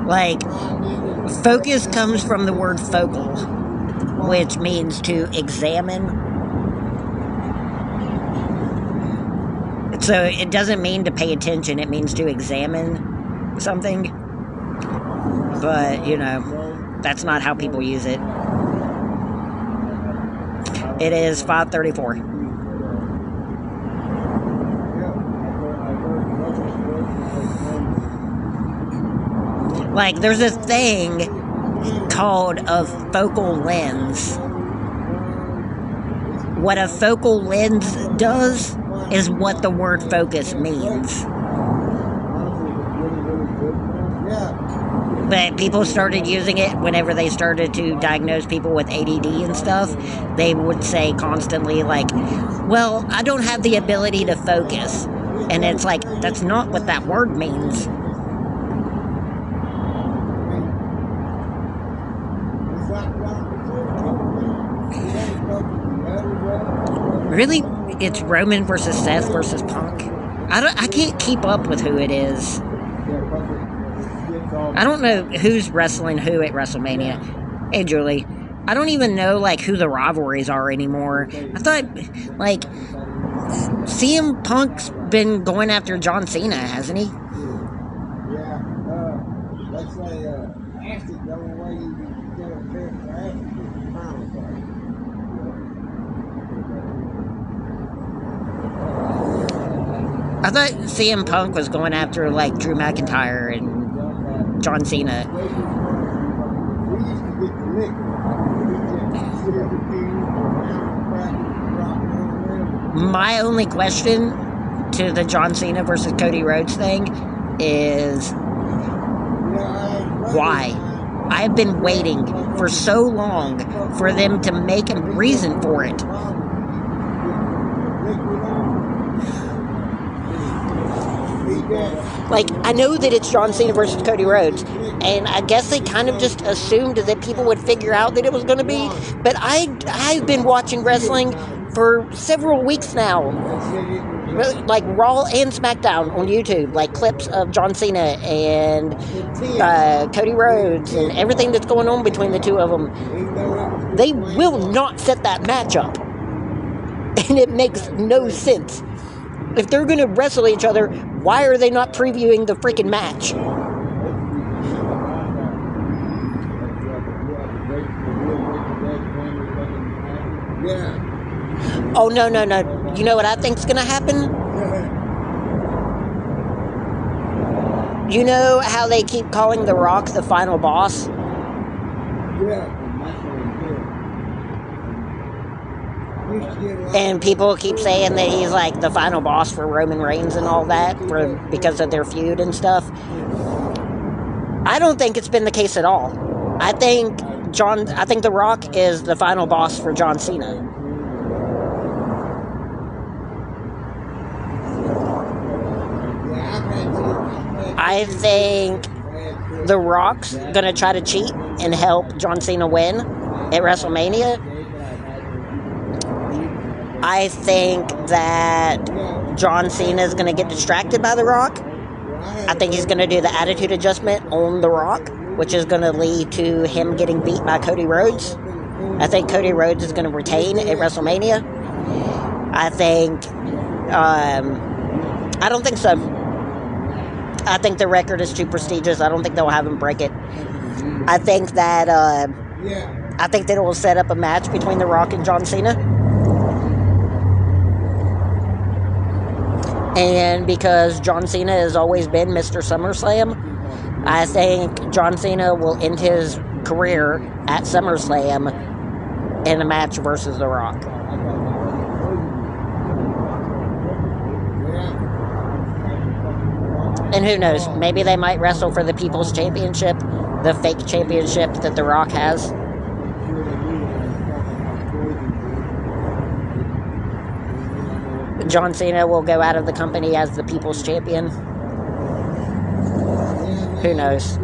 Like, focus comes from the word focal, which means to examine. So it doesn't mean to pay attention, it means to examine something. But, you know, that's not how people use it. It is 5:34. Like, there's this thing called a focal lens. What a focal lens does is what the word focus means. But people started using it whenever they started to diagnose people with ADD and stuff. They would say constantly, like, well, I don't have the ability to focus. And it's like, that's not what that word means. Really? It's Roman versus Seth versus Punk? I can't keep up with who it is. I don't know who's wrestling who at WrestleMania. Hey, Julie. I don't even know, like, who the rivalries are anymore. I thought, like, CM Punk's been going after John Cena, hasn't he? Yeah, let's say, acid, the only way you can get a test for acid is the final part. I thought CM Punk was going after, like, Drew McIntyre and John Cena. We used to get the liquor. My only question to the John Cena versus Cody Rhodes thing is why? I've been waiting for so long for them to make a reason for it. Like, I know that it's John Cena versus Cody Rhodes, and I guess they kind of just assumed that people would figure out that it was going to be, but I've been watching wrestling for several weeks now, like Raw and SmackDown on YouTube, like clips of John Cena and Cody Rhodes and everything that's going on between the two of them. They will not set that match up, and it makes no sense. If they're going to wrestle each other, why are they not previewing the freaking match? Oh, no. You know what I think's going to happen? You know how they keep calling The Rock the final boss? And people keep saying that he's like the final boss for Roman Reigns and all that because of their feud and stuff. I don't think it's been the case at all. I think The Rock is the final boss for John Cena. I think The Rock's gonna try to cheat and help John Cena win at WrestleMania. I think that John Cena is gonna get distracted by The Rock. I think he's gonna do the attitude adjustment on The Rock, which is gonna lead to him getting beat by Cody Rhodes. I think Cody Rhodes is gonna retain at WrestleMania. I think, I don't think so. I think the record is too prestigious. I don't think they'll have him break it. I think that it will set up a match between The Rock and John Cena. And because John Cena has always been Mr. SummerSlam, I think John Cena will end his career at SummerSlam in a match versus The Rock. And who knows, maybe they might wrestle for the People's Championship, the fake championship that The Rock has. John Cena will go out of the company as the People's Champion. Who knows?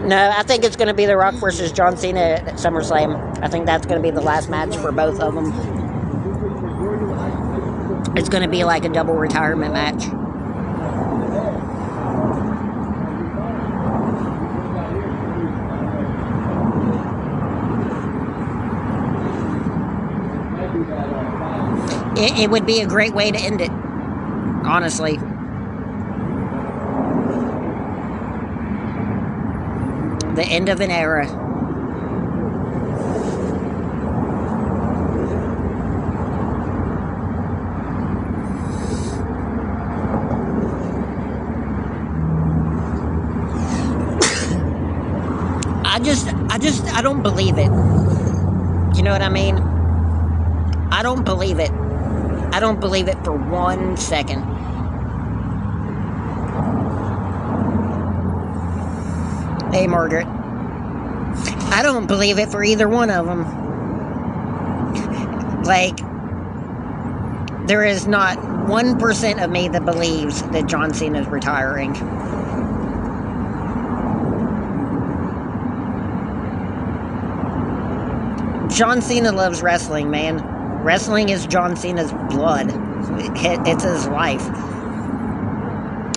No, I think it's going to be The Rock versus John Cena at SummerSlam. I think that's going to be the last match for both of them. It's going to be like a double retirement match. It would be a great way to end it, honestly. The end of an era. I don't believe it. You know what I mean? I don't believe it. I don't believe it for 1 second. Hey, Margaret. I don't believe it for either one of them. Like, there is not 1% of me that believes that John Cena is retiring. John Cena loves wrestling, man. Wrestling is John Cena's blood. It's his life.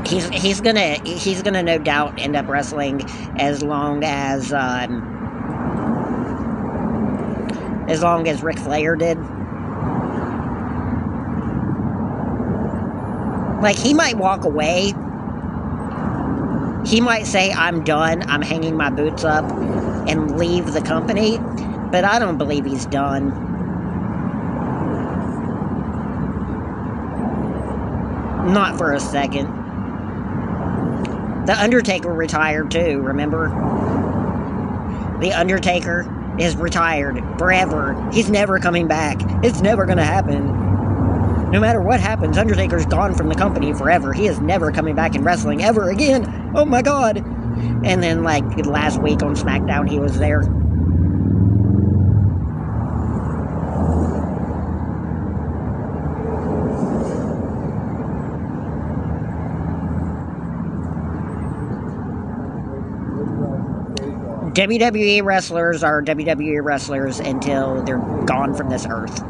He's gonna no doubt end up wrestling as long as Ric Flair did. Like, he might walk away. He might say, "I'm done. I'm hanging my boots up," and leave the company. But I don't believe he's done. Not for a second. The Undertaker retired too, remember? The Undertaker is retired forever. He's never coming back. It's never gonna happen. No matter what happens, Undertaker's gone from the company forever. He is never coming back in wrestling ever again. Oh my God. And then, like, last week on SmackDown, he was there. WWE wrestlers are WWE wrestlers until they're gone from this earth.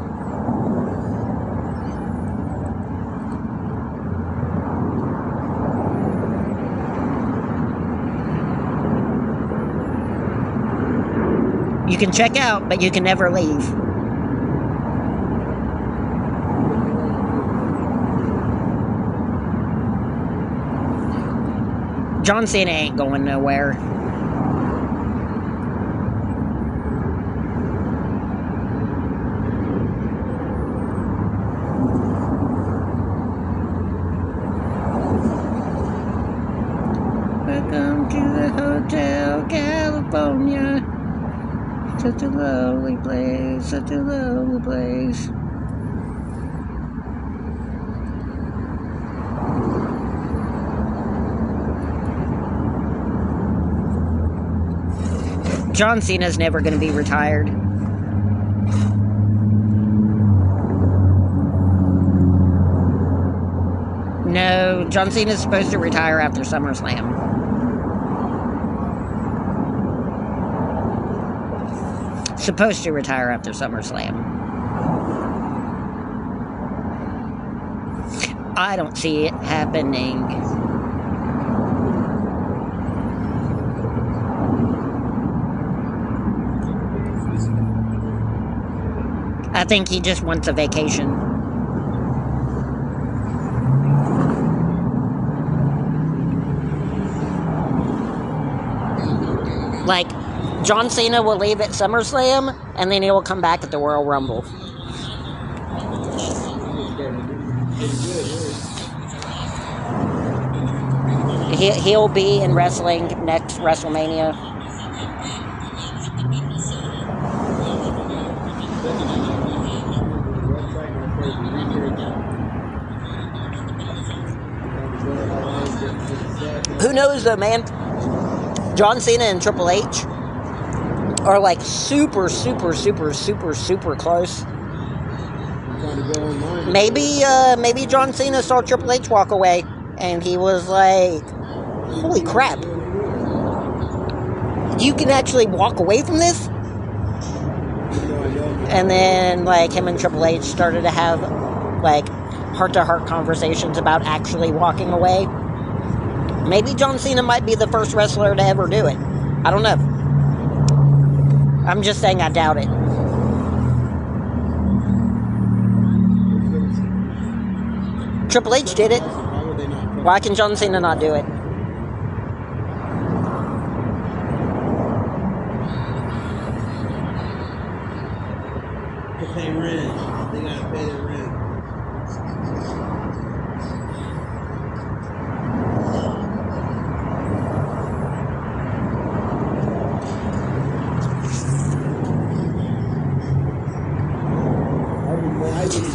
You can check out, but you can never leave. John Cena ain't going nowhere. Welcome to the Hotel California. Such a lovely place, such a lovely place. John Cena's never going to be retired. John Cena's supposed to retire after SummerSlam. Supposed to retire after SummerSlam. I don't see it happening. I think he just wants a vacation. Like, John Cena will leave at SummerSlam, and then he will come back at the Royal Rumble. He'll be in wrestling next WrestleMania. Who knows though, man? John Cena and Triple H are like super close. Maybe John Cena saw Triple H walk away and he was like, holy crap, you can actually walk away from this? And then like him and Triple H started to have like heart-to-heart conversations about actually walking away. Maybe John Cena might be the first wrestler to ever do it. I don't know. I'm just saying I doubt it. Triple H did it. Why can John Cena not do it? To pay rent. They gotta pay their rent.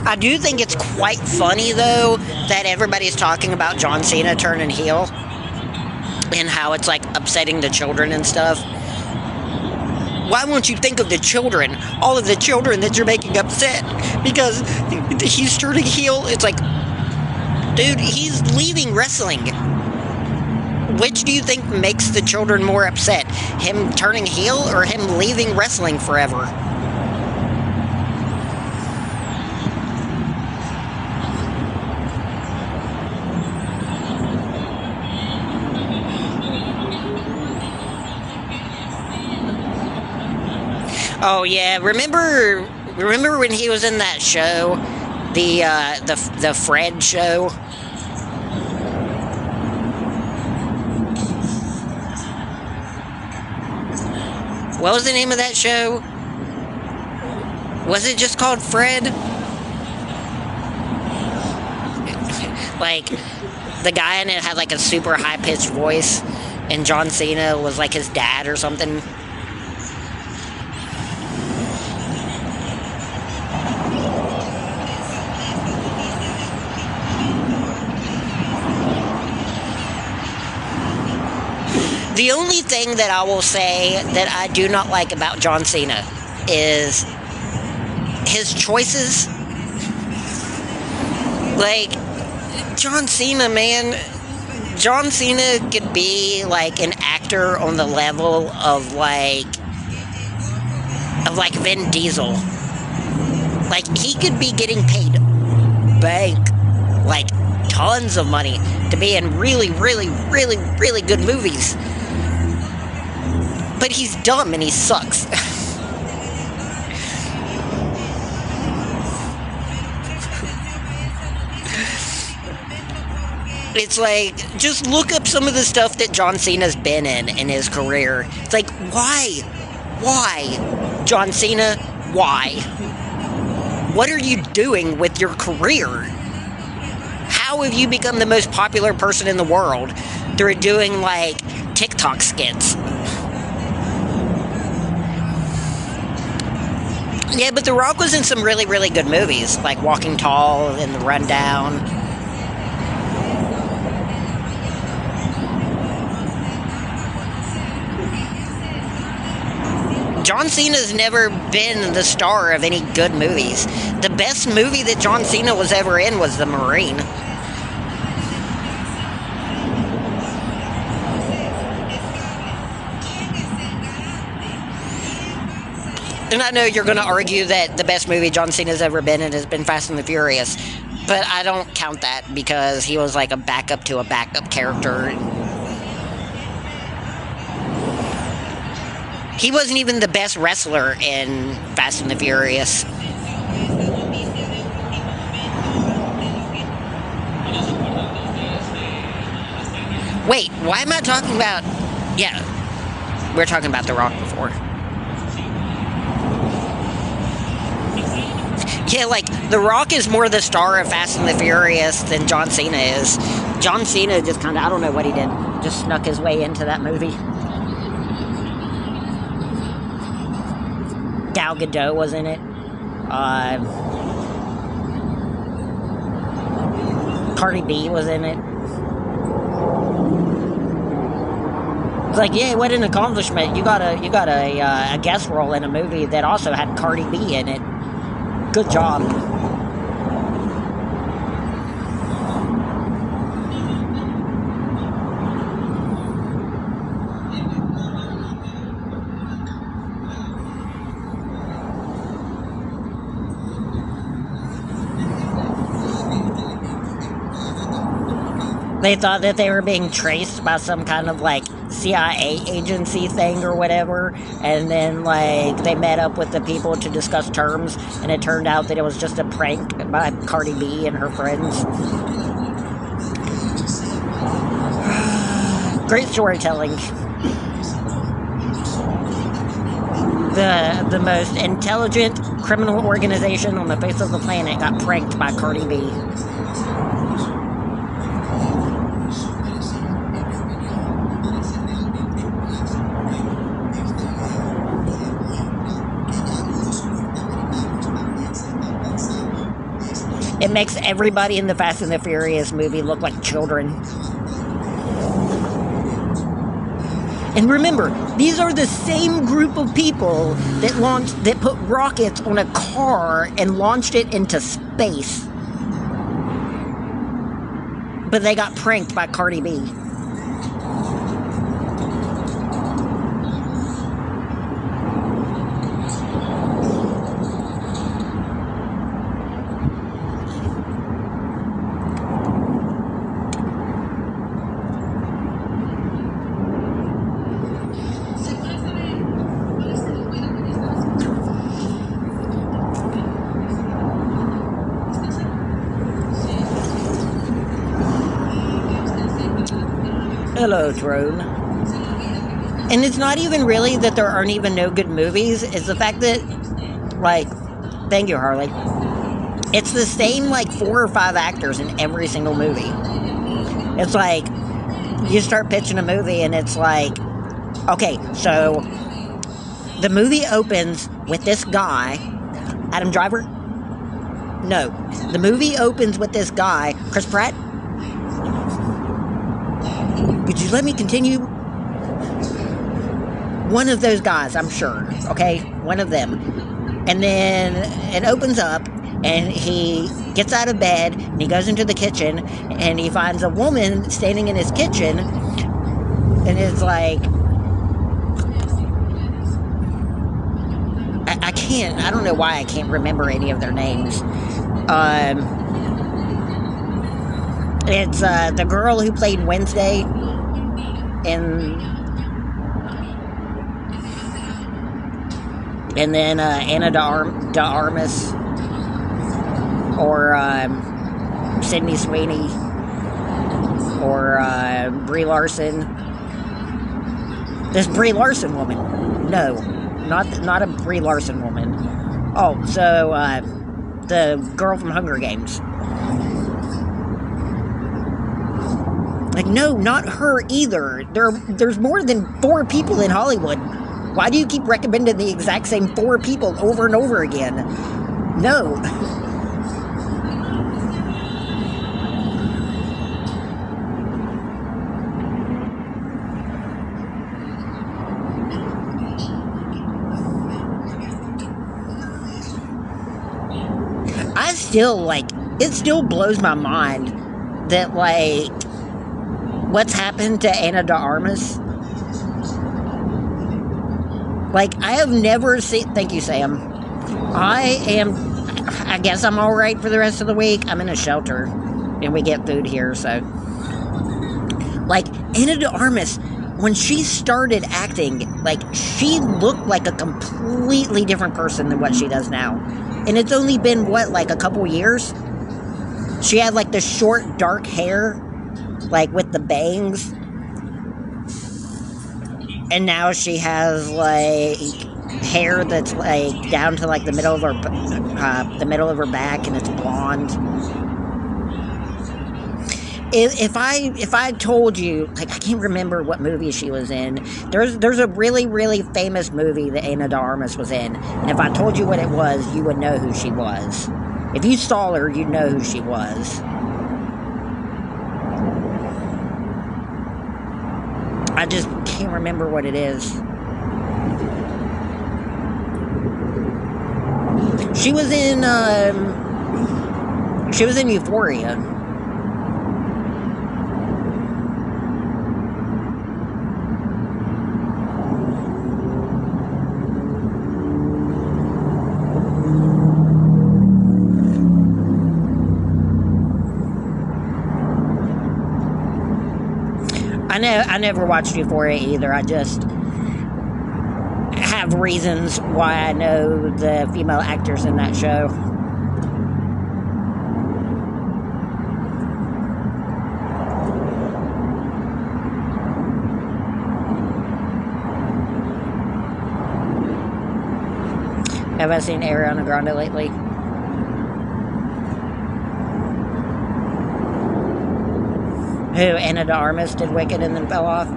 I do think it's quite funny, though, that everybody's talking about John Cena turning heel and how it's, like, upsetting the children and stuff. Why won't you think of the children, all of the children that you're making upset? Because he's turning heel. It's like, dude, he's leaving wrestling. Which do you think makes the children more upset? Him turning heel or him leaving wrestling forever? Oh yeah, remember when he was in that show, the Fred show? What was the name of that show? Was it just called Fred? Like, the guy in it had like a super high-pitched voice, and John Cena was like his dad or something. The only thing that I will say that I do not like about John Cena is his choices. Like, John Cena, man, John Cena could be like an actor on the level of like Vin Diesel. Like, he could be getting paid bank, like tons of money to be in really good movies. But he's dumb and he sucks. It's like, just look up some of the stuff that John Cena's been in his career. It's like, why? Why? John Cena, why? What are you doing with your career? How have you become the most popular person in the world through doing, like, TikTok skits? Yeah, but The Rock was in some really good movies, like Walking Tall and The Rundown. John Cena's never been the star of any good movies. The best movie that John Cena was ever in was The Marine. And I know you're going to argue that the best movie John Cena's ever been in has been Fast and the Furious, but I don't count that because he was like a backup to a backup character. He wasn't even the best wrestler in Fast and the Furious. Wait, why am I talking about... Yeah, we were talking about The Rock before. Yeah, like, The Rock is more the star of Fast and the Furious than John Cena is. John Cena just kind of, I don't know what he did, just snuck his way into that movie. Gal Gadot was in it. Cardi B was in it. It's like, yeah, what an accomplishment! You got a guest role in a movie that also had Cardi B in it. Good job. They thought that they were being traced by some kind of like CIA agency thing or whatever, and then like they met up with the people to discuss terms, and it turned out that it was just a prank by Cardi B and her friends. Great storytelling. The most intelligent criminal organization on the face of the planet got pranked by Cardi B. It makes everybody in the Fast and the Furious movie look like children. And remember, these are the same group of people that put rockets on a car and launched it into space. But they got pranked by Cardi B. Hello, Drone. And it's not even really that there aren't even no good movies. It's the fact that, like, thank you, Harley. It's the same, like, 4 or 5 actors in every single movie. It's like, you start pitching a movie and it's like, okay, so the movie opens with this guy, Adam Driver? No. The movie opens with this guy, Chris Pratt? Could you let me continue? One of those guys, I'm sure. Okay? One of them. And then it opens up, and he gets out of bed, and he goes into the kitchen, and he finds a woman standing in his kitchen, and it's like... I can't... I don't know why I can't remember any of their names. It's the girl who played Wednesday and then Anna de Armas or Sydney Sweeney or Brie Larson. This Brie Larson woman. No, not a Brie Larson woman. Oh, so the girl from Hunger Games. Like, no, not her either. There's more than 4 people in Hollywood. Why do you keep recommending the exact same 4 people over and over again? No. I still, like, it still blows my mind that, like, what's happened to Anna de Armas? Like, I have never seen. Thank you, Sam. I guess I'm all right for the rest of the week. I'm in a shelter, and we get food here, so. Like, Anna de Armas, when she started acting, like, she looked like a completely different person than what she does now. And it's only been, what, like a couple years? She had, like, the short, dark hair, like, with the bangs. And now she has, like, hair that's, like, down to, like, the middle of her back, and it's blonde. If I told you, like, I can't remember what movie she was in. There's a really famous movie that Ana de Armas was in, and if I told you what it was, you would know who she was. If you saw her, you'd know who she was. I just can't remember what it is. She was in Euphoria. I never watched Euphoria either. I just have reasons why I know the female actors in that show. Have I seen Ariana Grande lately? Who, Ana de Armas did Wicked and then fell off?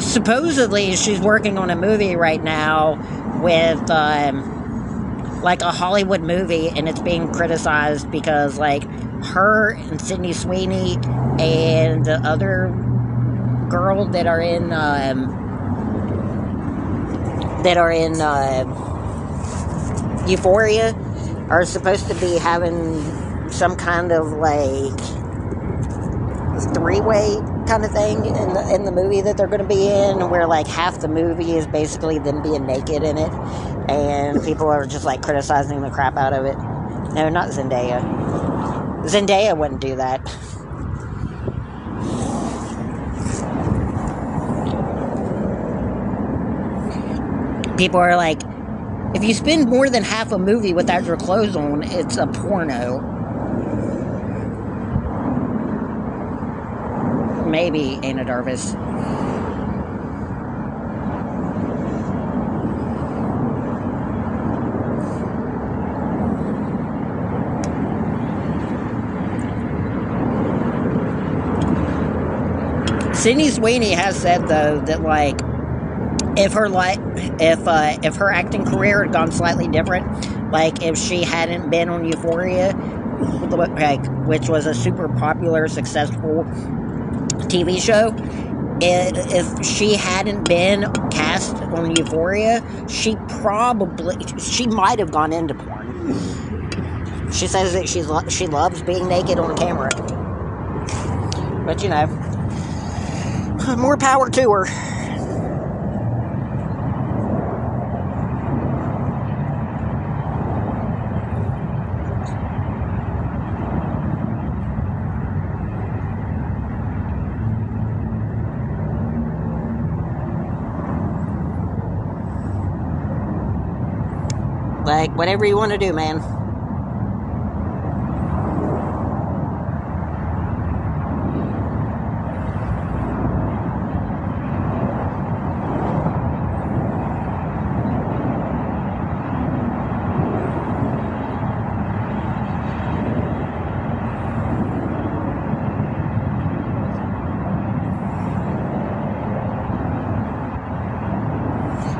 Supposedly, she's working on a movie right now with, like, a Hollywood movie, and it's being criticized because, like, her and Sydney Sweeney and the other girl that are in, Euphoria are supposed to be having some kind of, like, three-way kind of thing in the movie that they're going to be in, where, like, half the movie is basically them being naked in it, and people are just, like, criticizing the crap out of it. No, not Zendaya. Zendaya wouldn't do that. People are like, if you spend more than half a movie without your clothes on, it's a porno. Maybe Ana de Armas. Sydney Sweeney has said, though, that, like, if her acting career had gone slightly different, like if she hadn't been on Euphoria, like, which was a super popular, successful TV show, if she hadn't been cast on Euphoria, she might have gone into porn. She says that she loves being naked on camera, but you know, more power to her. Like, whatever you want to do, man.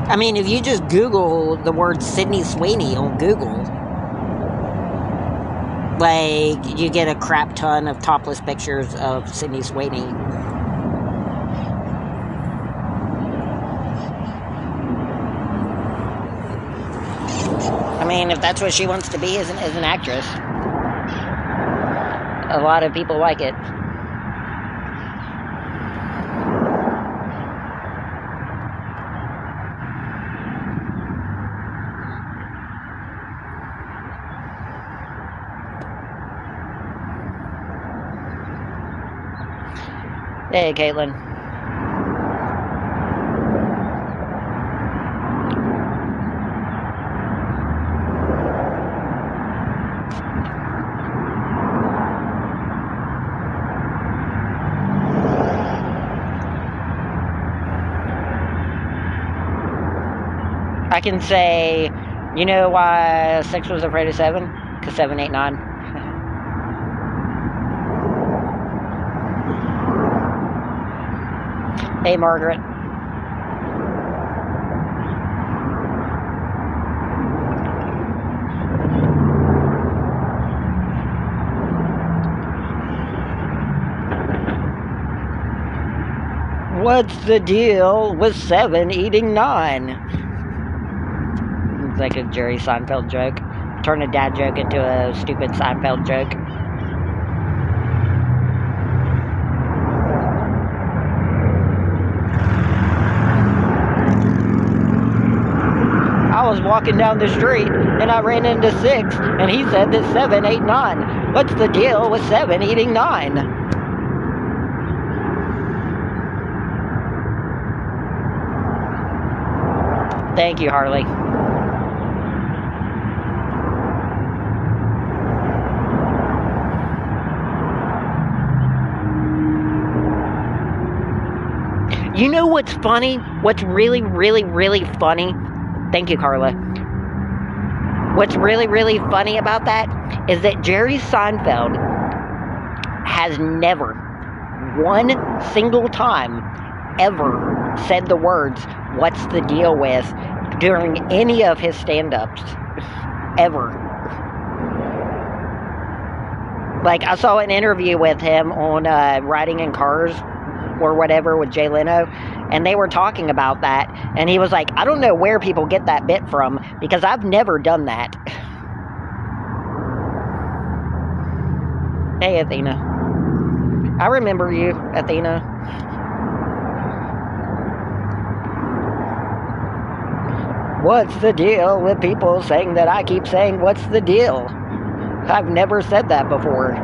I mean, if you just Google the word Sydney Sweeney on Google, like, you get a crap ton of topless pictures of Sydney Sweeney. I mean, if that's what she wants to be as an actress, a lot of people like it. Hey, Caitlin. I can say, you know why 6 was afraid of 7? Because 7, 8, 9. Hey, Margaret. What's the deal with 7 eating 9? It's like a Jerry Seinfeld joke. Turn a dad joke into a stupid Seinfeld joke. I was walking down the street and I ran into 6 and he said that 7 ate 9. What's the deal with 7 eating 9? Thank you, Harley. You know what's funny? What's really, really, really funny? Thank you, Carla. What's really, really funny about that is that Jerry Seinfeld has never, one single time, ever said the words, "What's the deal with?" during any of his stand-ups. Ever. Like, I saw an interview with him on Riding in Cars or whatever with Jay Leno, and they were talking about that, and he was like, I don't know where people get that bit from, because I've never done that. Hey, Athena. I remember you, Athena. What's the deal with people saying that I keep saying, what's the deal? I've never said that before.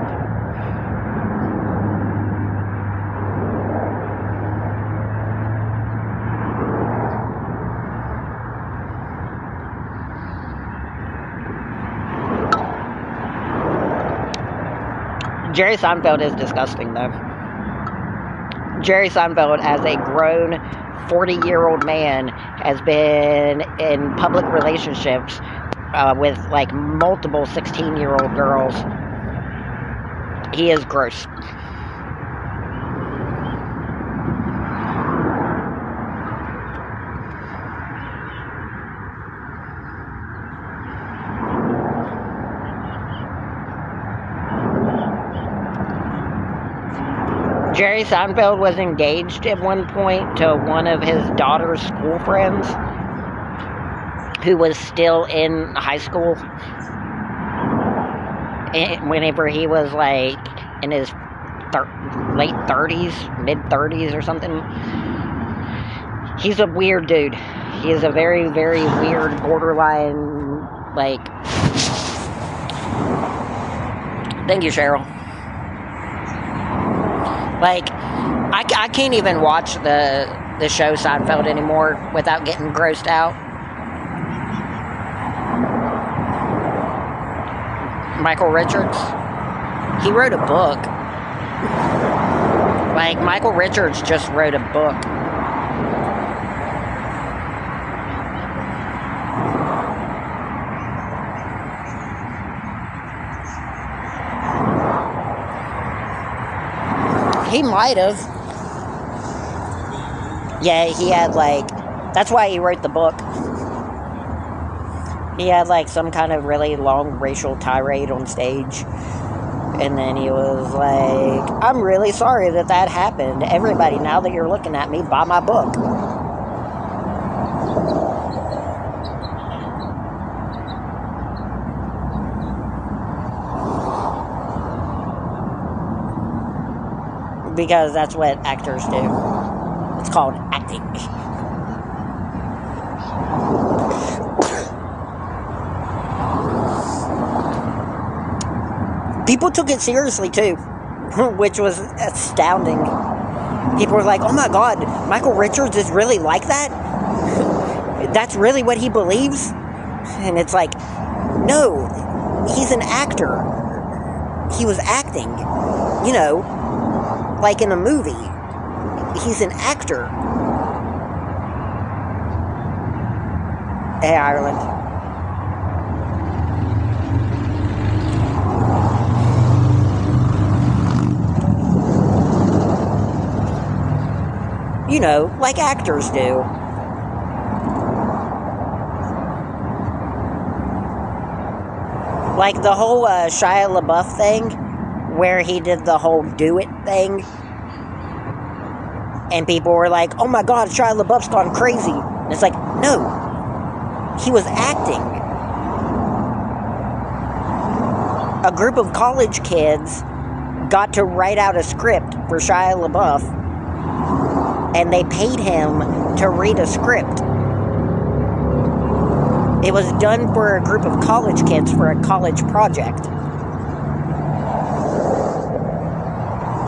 Jerry Seinfeld is disgusting, though. Jerry Seinfeld, as a grown 40-year-old man, has been in public relationships with, like, multiple 16-year-old girls. He is gross. Jerry Seinfeld was engaged at one point to one of his daughter's school friends who was still in high school whenever he was like in his late 30s, mid 30s or something. He's a weird dude. He is a very, very weird, borderline, like... Thank you, Cheryl. Like, I can't even watch the show Seinfeld anymore without getting grossed out. Michael Richards, he wrote a book. Like, Michael Richards just wrote a book. He might have. Yeah, he had, like... That's why he wrote the book. He had, like, some kind of really long racial tirade on stage. And then he was like, I'm really sorry that happened. Everybody, now that you're looking at me, buy my book. Because that's what actors do. It's called acting. People took it seriously too, which was astounding. People were like, oh my god, Michael Richards is really like that? That's really what he believes? And it's like, no, he's an actor. He was acting, you know, like in a movie. He's an actor. Hey, Ireland. You know, like actors do. Like the whole Shia LaBeouf thing, where he did the whole do it thing. And people were like, oh my god, Shia LaBeouf's gone crazy. And it's like, no. He was acting. A group of college kids got to write out a script for Shia LaBeouf, and they paid him to read a script. It was done for a group of college kids for a college project.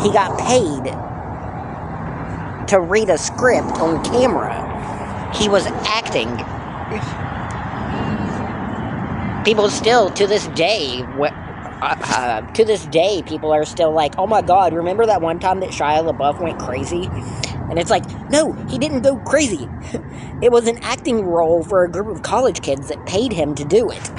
He got paid to read a script on camera. He was acting. People still, to this day, people are still like, oh my god, remember that one time that Shia LaBeouf went crazy? And it's like, no, he didn't go crazy. It was an acting role for a group of college kids that paid him to do it.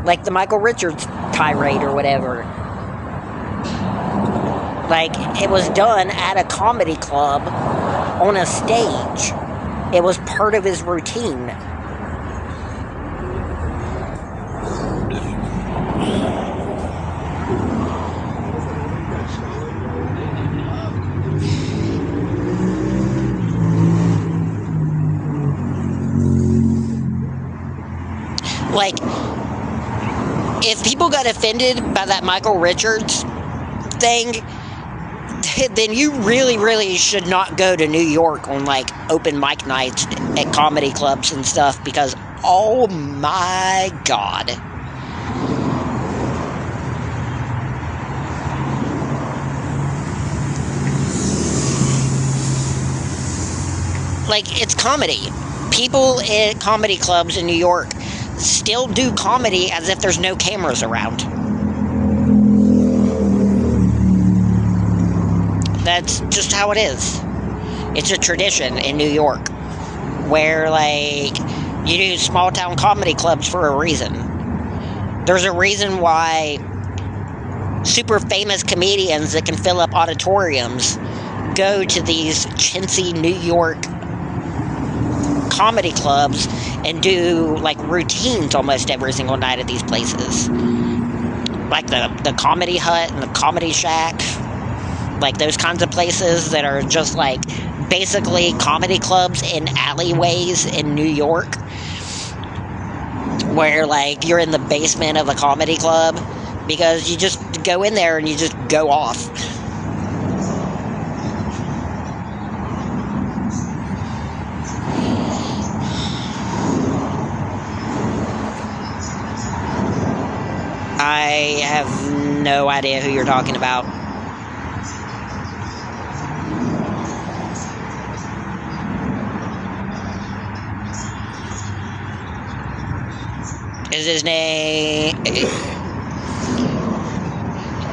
Like the Michael Richards tirade or whatever. Like, it was done at a comedy club on a stage. It was part of his routine. Like, if people got offended by that Michael Richards thing, then you really, really should not go to New York on, like, open mic nights at comedy clubs and stuff, because, oh my god. Like, it's comedy. People at comedy clubs in New York still do comedy as if there's no cameras around. That's just how it is. It's a tradition in New York where, like, you do small town comedy clubs for a reason. There's a reason why super famous comedians that can fill up auditoriums go to these chintzy New York comedy clubs and do, like, routines almost every single night at these places. Like the Comedy Hut and the Comedy Shack. Like, those kinds of places that are just, like, basically comedy clubs in alleyways in New York. Where, like, you're in the basement of a comedy club because you just go in there and you just go off. I have no idea who you're talking about. Is his name...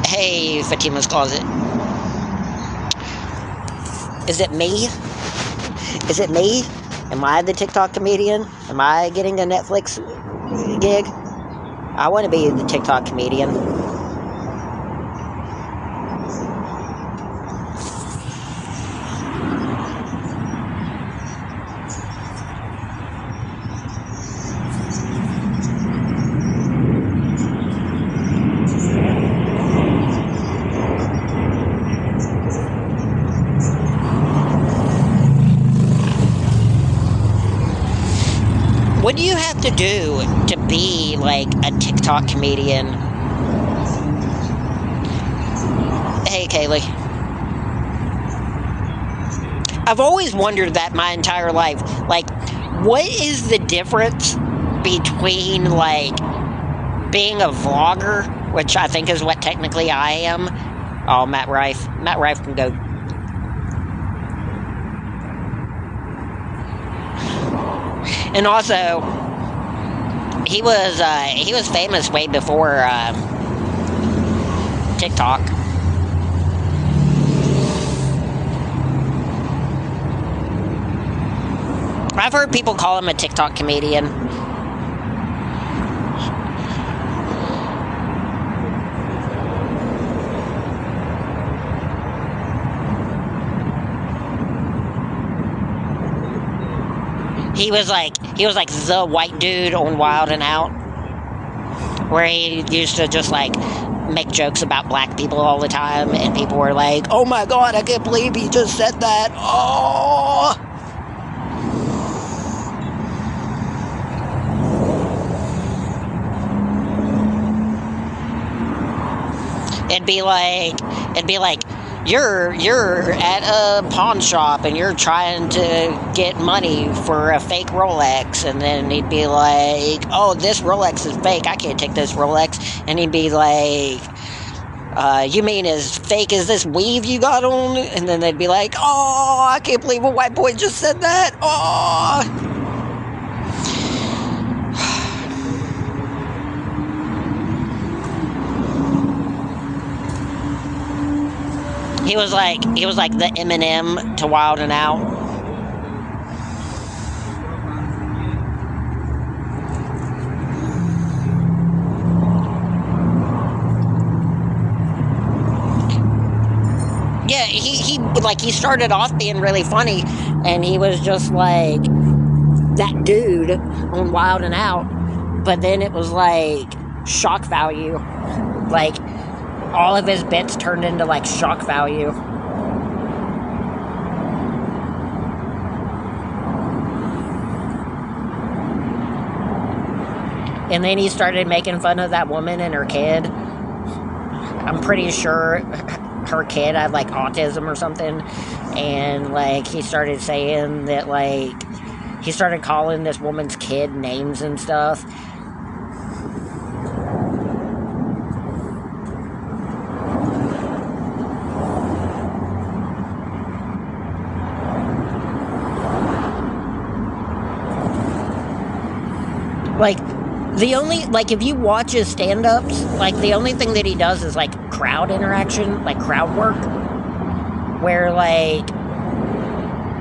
Hey, Fatima's Closet. Is it me? Is it me? Am I the TikTok comedian? Am I getting a Netflix gig? I want to be the TikTok comedian. What do you have to do to be, like, a TikTok comedian? Hey, Kaylee. I've always wondered that my entire life. Like, what is the difference between, like, being a vlogger which I think is what technically I am. Oh, Matt Rife. Matt Rife can go. And also, he was famous way before TikTok. I've heard people call him a TikTok comedian. He was like the white dude on Wild and Out, where he used to just like make jokes about black people all the time, and people were like, "Oh my god, I can't believe he just said that!" Oh. It'd be like, you're at a pawn shop and you're trying to get money for a fake Rolex, and then he'd be like, "Oh, this Rolex is fake. I can't take this Rolex." And he'd be like, "You mean as fake as this weave you got on?" And then they'd be like, "Oh, I can't believe a white boy just said that. Oh." He was like the Eminem to Wild and Out. Yeah, he started off being really funny, and he was just like that dude on Wild and Out, but then it was like shock value. Like, all of his bits turned into like shock value. And then he started making fun of that woman and her kid. I'm pretty sure her kid had like autism or something. And like he started saying that, like, he started calling this woman's kid names and stuff. Like, the only, like, if you watch his stand-ups, like, the only thing that he does is, like, crowd interaction, like, crowd work, where, like,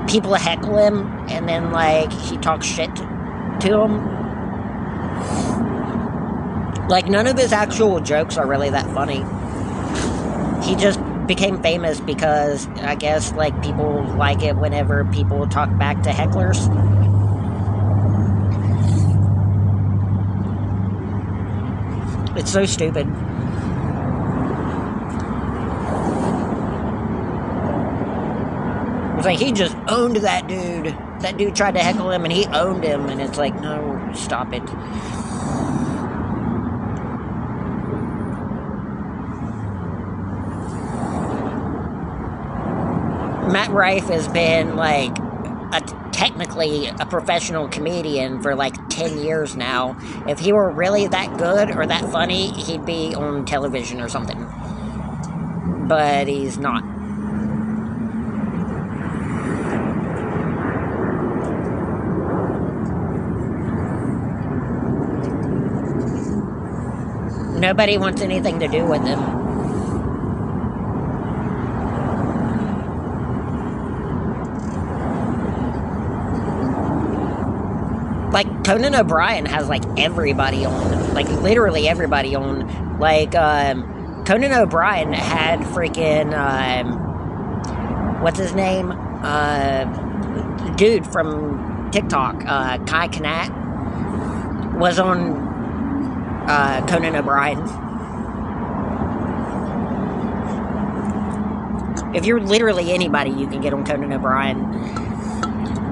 people heckle him, and then, like, he talks shit to them. Like, none of his actual jokes are really that funny. He just became famous because, I guess, like, people like it whenever people talk back to hecklers. It's so stupid. It's like he just owned that dude. That dude tried to heckle him and he owned him, and it's like, no, stop it. Matt Rife has been like technically a professional comedian for like 10 years now. If he were really that good or that funny, he'd be on television or something. But he's not. Nobody wants anything to do with him. Like, Conan O'Brien has, like, everybody on. Like, literally everybody on. Like, Conan O'Brien had freaking, what's his name? Dude from TikTok, Kai Kanat, was on Conan O'Brien. If you're literally anybody, you can get on Conan O'Brien.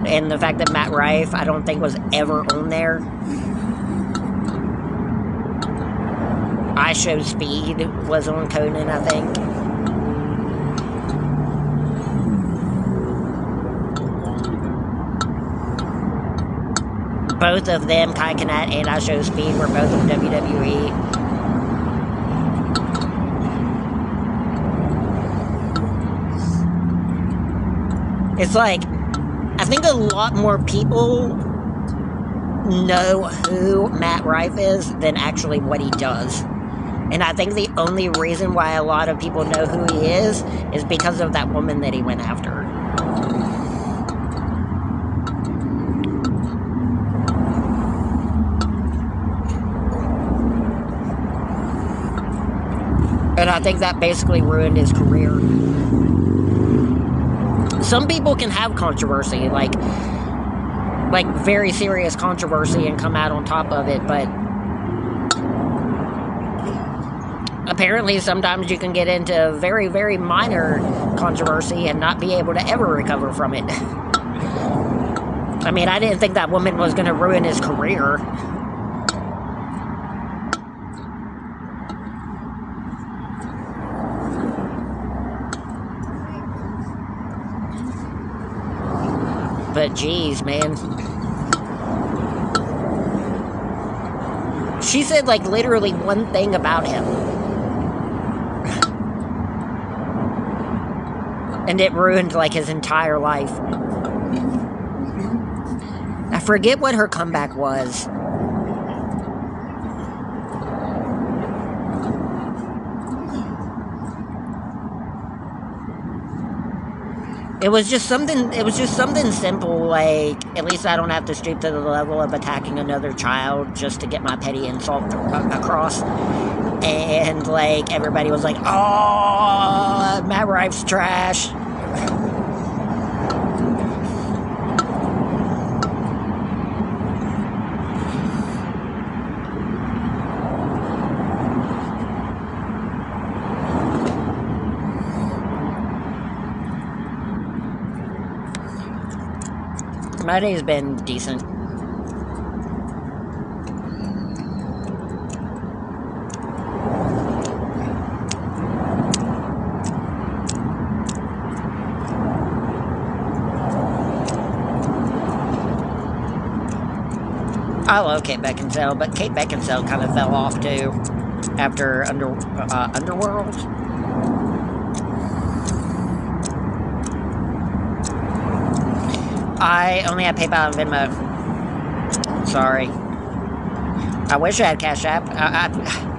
And the fact that Matt Rife, I don't think, was ever on there. I Show Speed was on Conan, I think. Both of them, Kai Kanat and I Show Speed, were both on WWE. It's like, I think a lot more people know who Matt Rife is than actually what he does. And I think the only reason why a lot of people know who he is because of that woman that he went after. And I think that basically ruined his career. Some people can have controversy, like very serious controversy, and come out on top of it, but apparently sometimes you can get into very, very minor controversy and not be able to ever recover from it. I mean, I didn't think that woman was going to ruin his career. But geez, man. She said like literally one thing about him. And it ruined like his entire life. I forget what her comeback was. It was just something simple, like, at least I don't have to stoop to the level of attacking another child just to get my petty insult across. And, like, everybody was like, oh, Matt Rife's trash. My day's been decent. I love Kate Beckinsale, but Kate Beckinsale kind of fell off too after Underworld. I only have PayPal and Venmo. Sorry. I wish I had Cash App.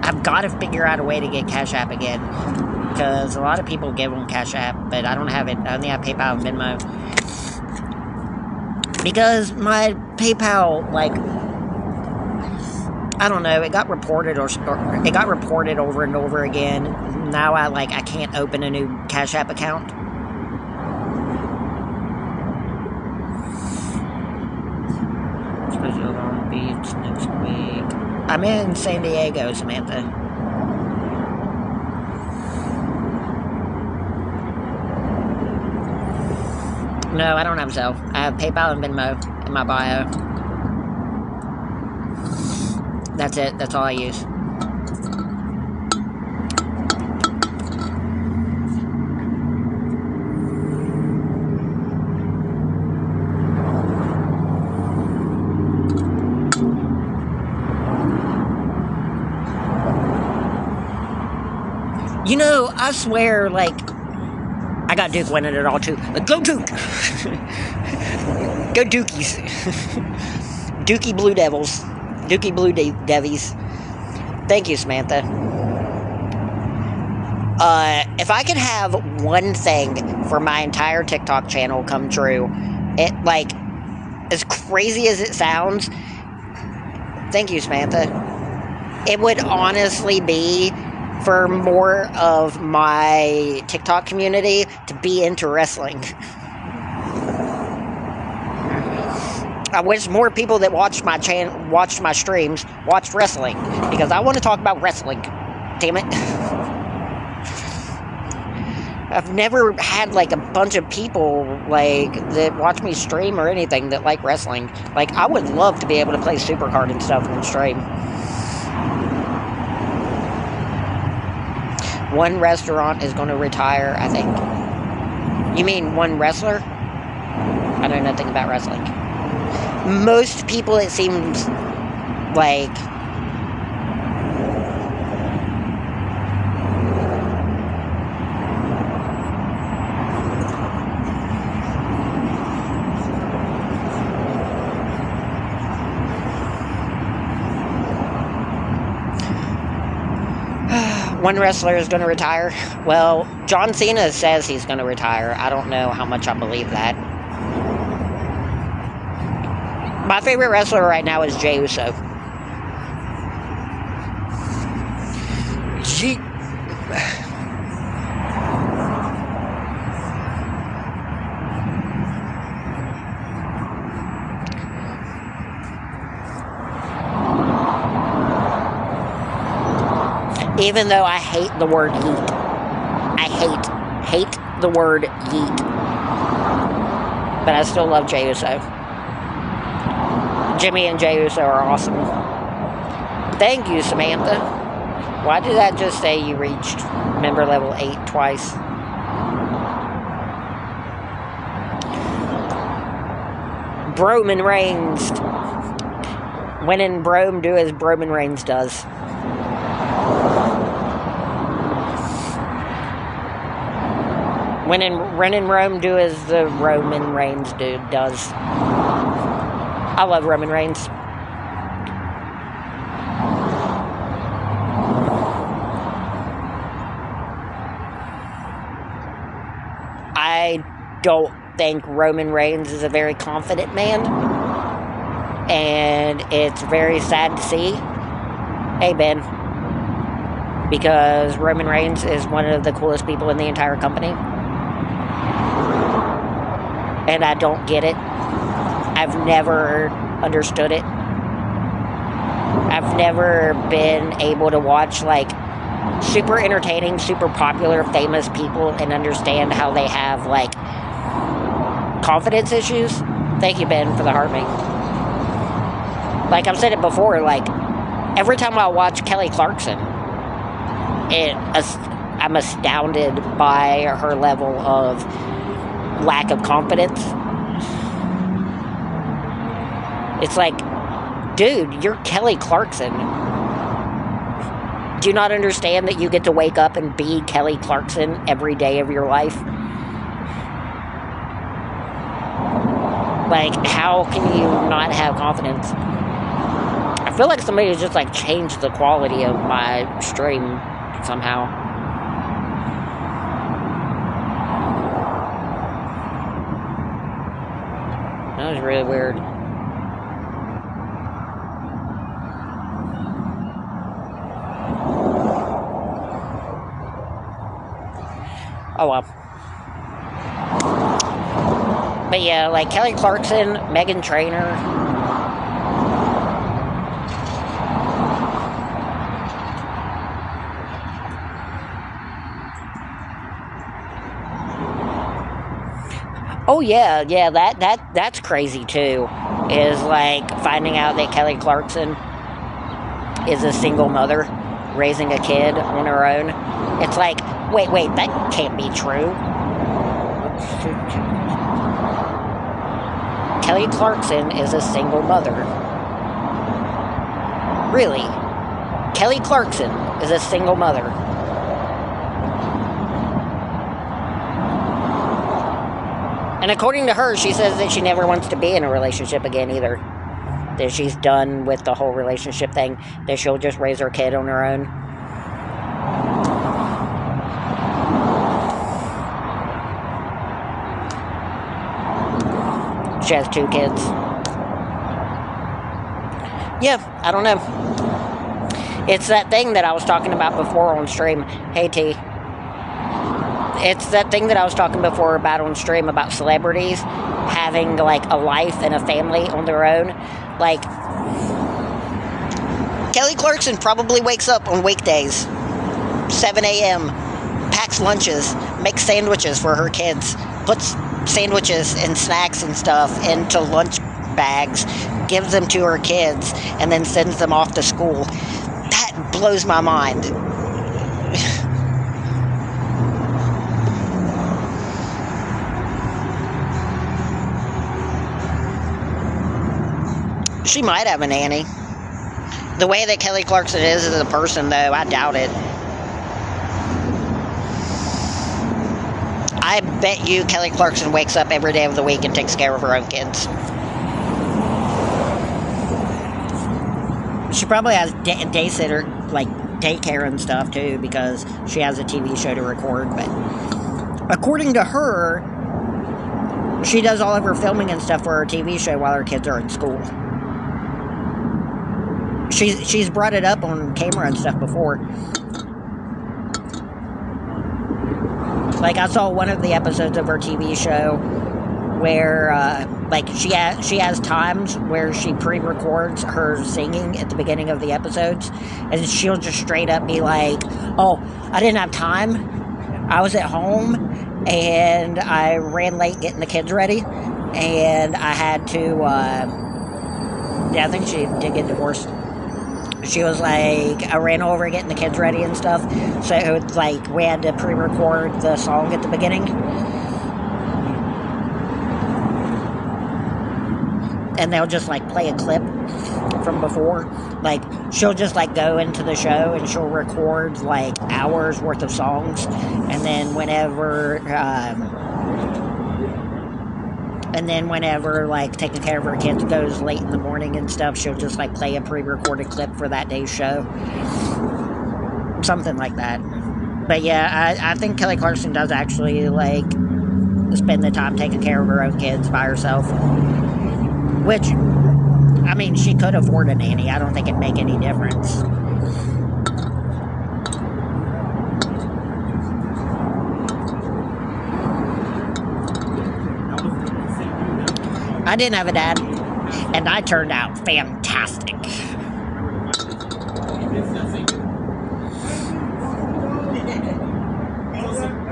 I've got to figure out a way to get Cash App again. Because a lot of people give them Cash App, but I don't have it. I only have PayPal and Venmo. Because my PayPal, like, I don't know, it got reported or it got reported over and over again. Now I can't open a new Cash App account. Long Beach next week. I'm in San Diego, Samantha. No, I don't have Zelle. I have PayPal and Venmo in my bio. That's it. That's all I use. You know, I swear, like, I got Duke winning it all, too. Like, go Duke! Go Dukies. Dookie Blue Devils. Dookie Blue Devies. Thank you, Samantha. If I could have one thing for my entire TikTok channel come true, it, like, as crazy as it sounds, thank you, Samantha, it would honestly be for more of my TikTok community to be into wrestling. I wish more people that watched my streams watched wrestling, because I want to talk about wrestling. Damn it. I've never had like a bunch of people like that watch me stream or anything that like wrestling. Like, I would love to be able to play Supercard and stuff on stream. One restaurant is going to retire, I think. You mean one wrestler? I know nothing about wrestling. Most people, it seems like, One wrestler is going to retire. Well, John Cena says he's going to retire. I don't know how much I believe that. My favorite wrestler right now is Jey Uso. Even though I hate the word yeet. I hate the word yeet. But I still love Jey Uso. Jimmy and Jey Uso are awesome. Thank you, Samantha. Why did that just say you reached member level 8 twice? Broman Reigns. When in Brome, do as Broman Reigns does. When in Rome, do as the Roman Reigns does. I love Roman Reigns. I don't think Roman Reigns is a very confident man. And it's very sad to see. Hey, Ben. Because Roman Reigns is one of the coolest people in the entire company. And I don't get it. I've never understood it. I've never been able to watch, like, super entertaining, super popular, famous people and understand how they have, like, confidence issues. Thank you, Ben, for the heart me. Like, I've said it before, like, every time I watch Kelly Clarkson, I'm astounded by her level of lack of confidence. It's like, dude, you're Kelly Clarkson. Do you not understand that you get to wake up and be Kelly Clarkson every day of your life? Like, how can you not have confidence? I feel like somebody just, like, changed the quality of my stream somehow. That was really weird. Oh well. But yeah, like Kelly Clarkson, Meghan Trainor. Oh yeah, that's crazy too. Is like finding out that Kelly Clarkson is a single mother raising a kid on her own. It's like, wait, that can't be true. Kelly Clarkson is a single mother. Really? Kelly Clarkson is a single mother. And according to her, she says that she never wants to be in a relationship again either. That she's done with the whole relationship thing. That she'll just raise her kid on her own. She has 2 kids. Yeah, I don't know. It's that thing that I was talking about before on stream. Hey, T. It's that thing that I was talking before about on stream about celebrities having, like, a life and a family on their own. Like, Kelly Clarkson probably wakes up on weekdays, 7 a.m., packs lunches, makes sandwiches for her kids, puts sandwiches and snacks and stuff into lunch bags, gives them to her kids, and then sends them off to school. That blows my mind. She might have a nanny. The way that Kelly Clarkson is as a person, though, I doubt it. I bet you Kelly Clarkson wakes up every day of the week and takes care of her own kids. She probably has day sitter, like, daycare and stuff too, because she has a TV show to record. But according to her, she does all of her filming and stuff for her TV show while her kids are in school. She's brought it up on camera and stuff before. Like, I saw one of the episodes of her TV show where, like, she has times where she pre-records her singing at the beginning of the episodes, and she'll just straight up be like, oh, I didn't have time. I was at home, and I ran late getting the kids ready, and I had to, yeah, I think she did get divorced. She was like, I ran over getting the kids ready and stuff, so it's like we had to pre-record the song at the beginning. And they'll just like play a clip from before. Like, she'll just like go into the show and she'll record like hours worth of songs, and then whenever like taking care of her kids goes late in the morning and stuff, she'll just like play a pre-recorded clip for that day's show. Something like that. But yeah, I think Kelly Clarkson does actually like spend the time taking care of her own kids by herself. Which, I mean, she could afford a nanny. I don't think it'd make any difference. I didn't have a dad, and I turned out fantastic. I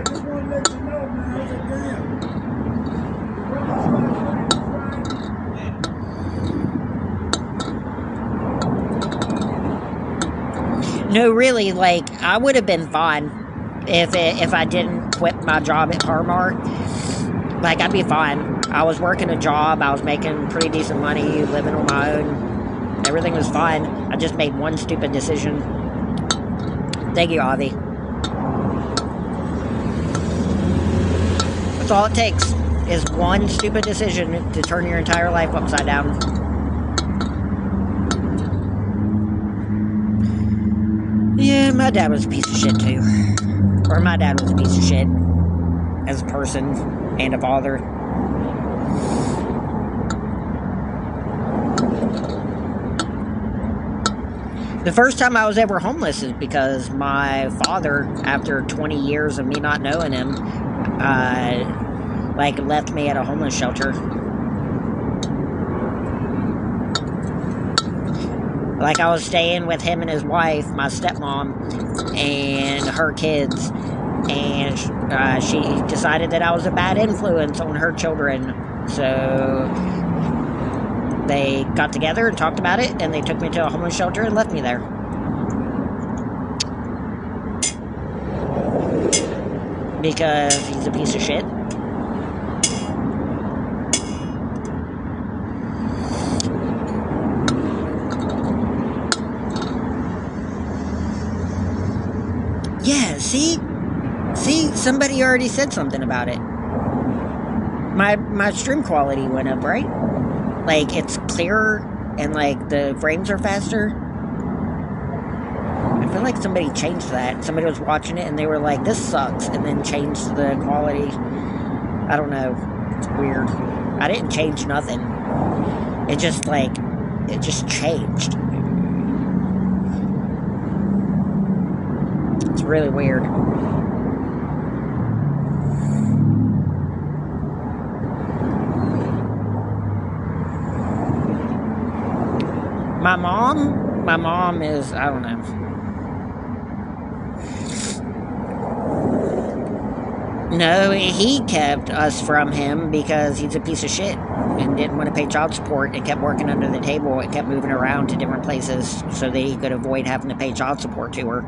just want to let you know, man, I was a damn. No, really, like, I would have been fine if I didn't quit my job at Par-Mart. Like, I'd be fine. I was working a job, I was making pretty decent money, living on my own. Everything was fine. I just made one stupid decision. Thank you, Avi. That's all it takes, is one stupid decision to turn your entire life upside down. Yeah, my dad was a piece of shit too. Or my dad was a piece of shit as a person and a father. The first time I was ever homeless is because my father, after 20 years of me not knowing him, like, left me at a homeless shelter. Like, I was staying with him and his wife, my stepmom, and her kids, and she decided that I was a bad influence on her children, so they got together and talked about it, and they took me to a homeless shelter and left me there. Because he's a piece of shit. Yeah, see, somebody already said something about it. My stream quality went up, right? Like, it's clearer, and like the frames are faster. I feel like somebody changed that. Somebody was watching it and they were like, this sucks, and then changed the quality. I don't know. It's weird. I didn't change nothing. It just changed. It's really weird. My mom is, I don't know. No, he kept us from him because he's a piece of shit and didn't want to pay child support and kept working under the table and kept moving around to different places so that he could avoid having to pay child support to her.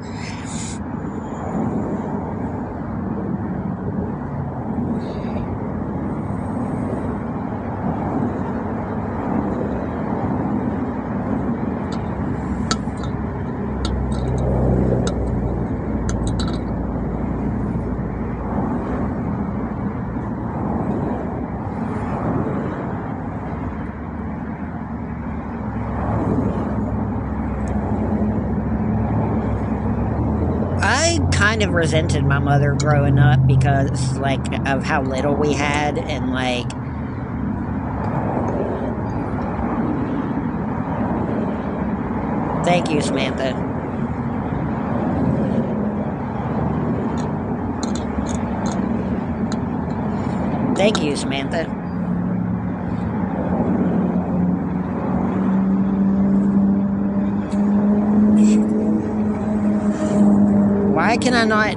kind of resented my mother growing up because, like, of how little we had, and, like, thank you, Samantha. Thank you, Samantha. Why can I not?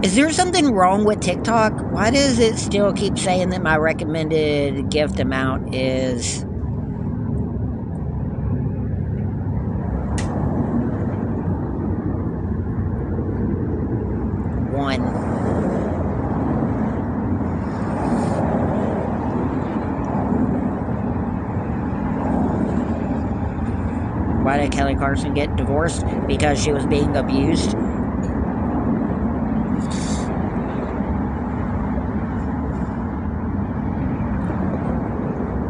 Is there something wrong with TikTok? Why does it still keep saying that my recommended gift amount is one? Why did Kelly Clarkson get divorced? Because she was being abused.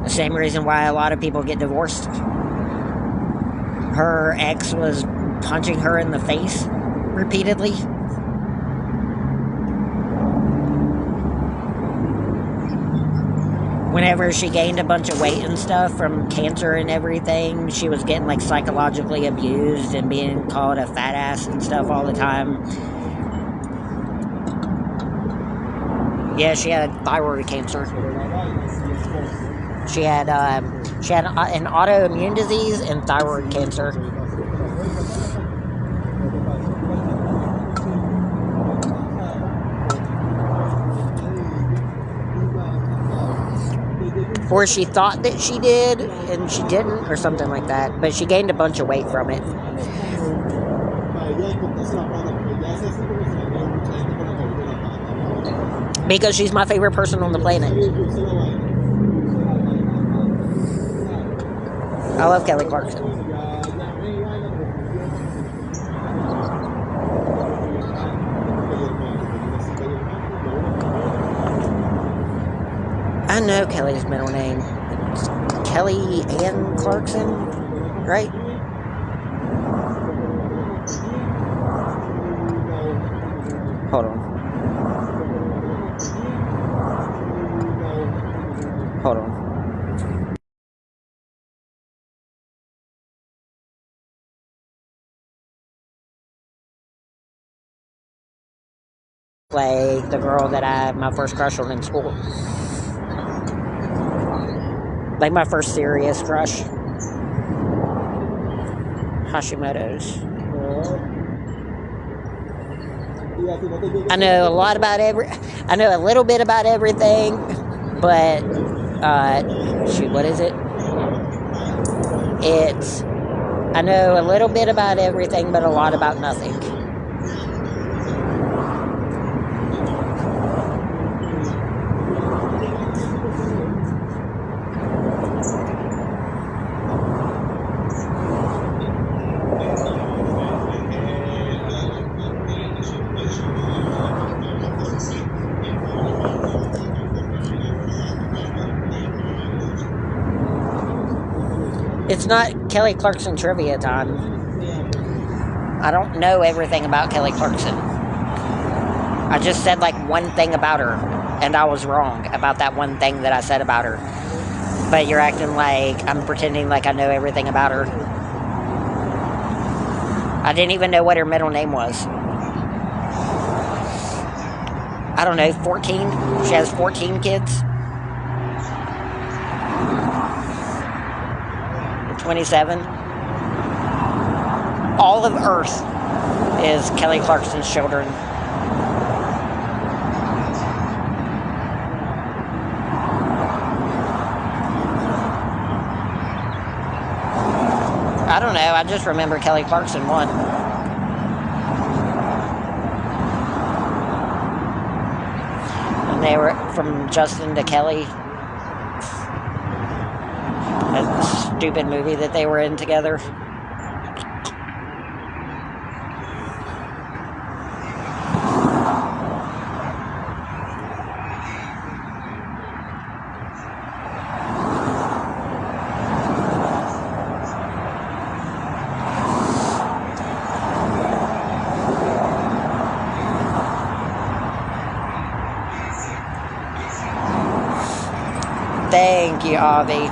The same reason why a lot of people get divorced. Her ex was punching her in the face repeatedly. Whenever she gained a bunch of weight and stuff from cancer and everything, she was getting, like, psychologically abused and being called a fat ass and stuff all the time. Yeah, she had thyroid cancer. She had an autoimmune disease and thyroid cancer. Or she thought that she did, and she didn't, or something like that. But she gained a bunch of weight from it. Because she's my favorite person on the planet. I love Kelly Clarkson. I know Kelly's middle name. It's Kelly Ann Clarkson, right? Hold on. Hold on. Like the girl that I had my first crush on in school. Like my first serious crush. Hashimoto's. I know a lot about I know a little bit about everything, but shoot, what is it? I know a little bit about everything, but a lot about nothing. It's not Kelly Clarkson trivia time. I don't know everything about Kelly Clarkson. I just said like one thing about her, and I was wrong about that one thing that I said about her. But you're acting like I'm pretending like I know everything about her. I didn't even know what her middle name was. I don't know, 14? She has 14 kids? 27. All of Earth is Kelly Clarkson's children. I don't know, I just remember Kelly Clarkson won. And they were from Justin to Kelly. That stupid movie that they were in together. you, Avi.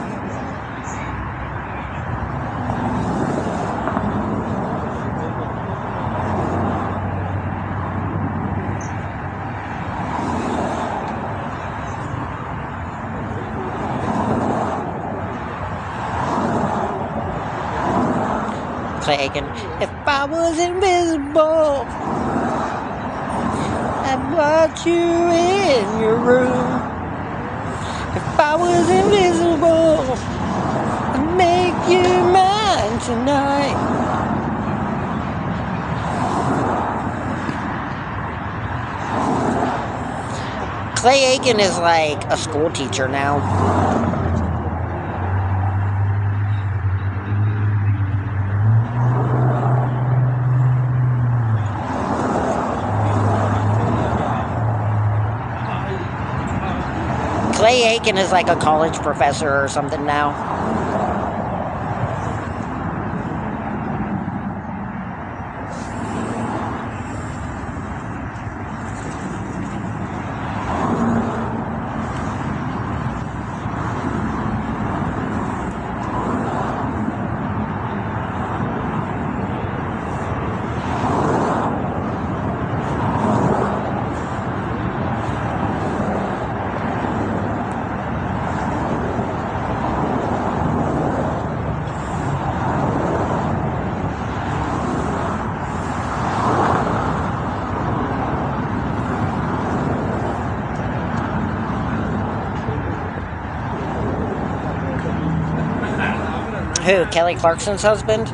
Clay Aiken. If I was invisible, I'd watch you in your room. If I was invisible, I'd make you mine tonight. Clay Aiken is like a school teacher now. Clay Aiken is like a college professor or something now. Who? Kelly Clarkson's husband?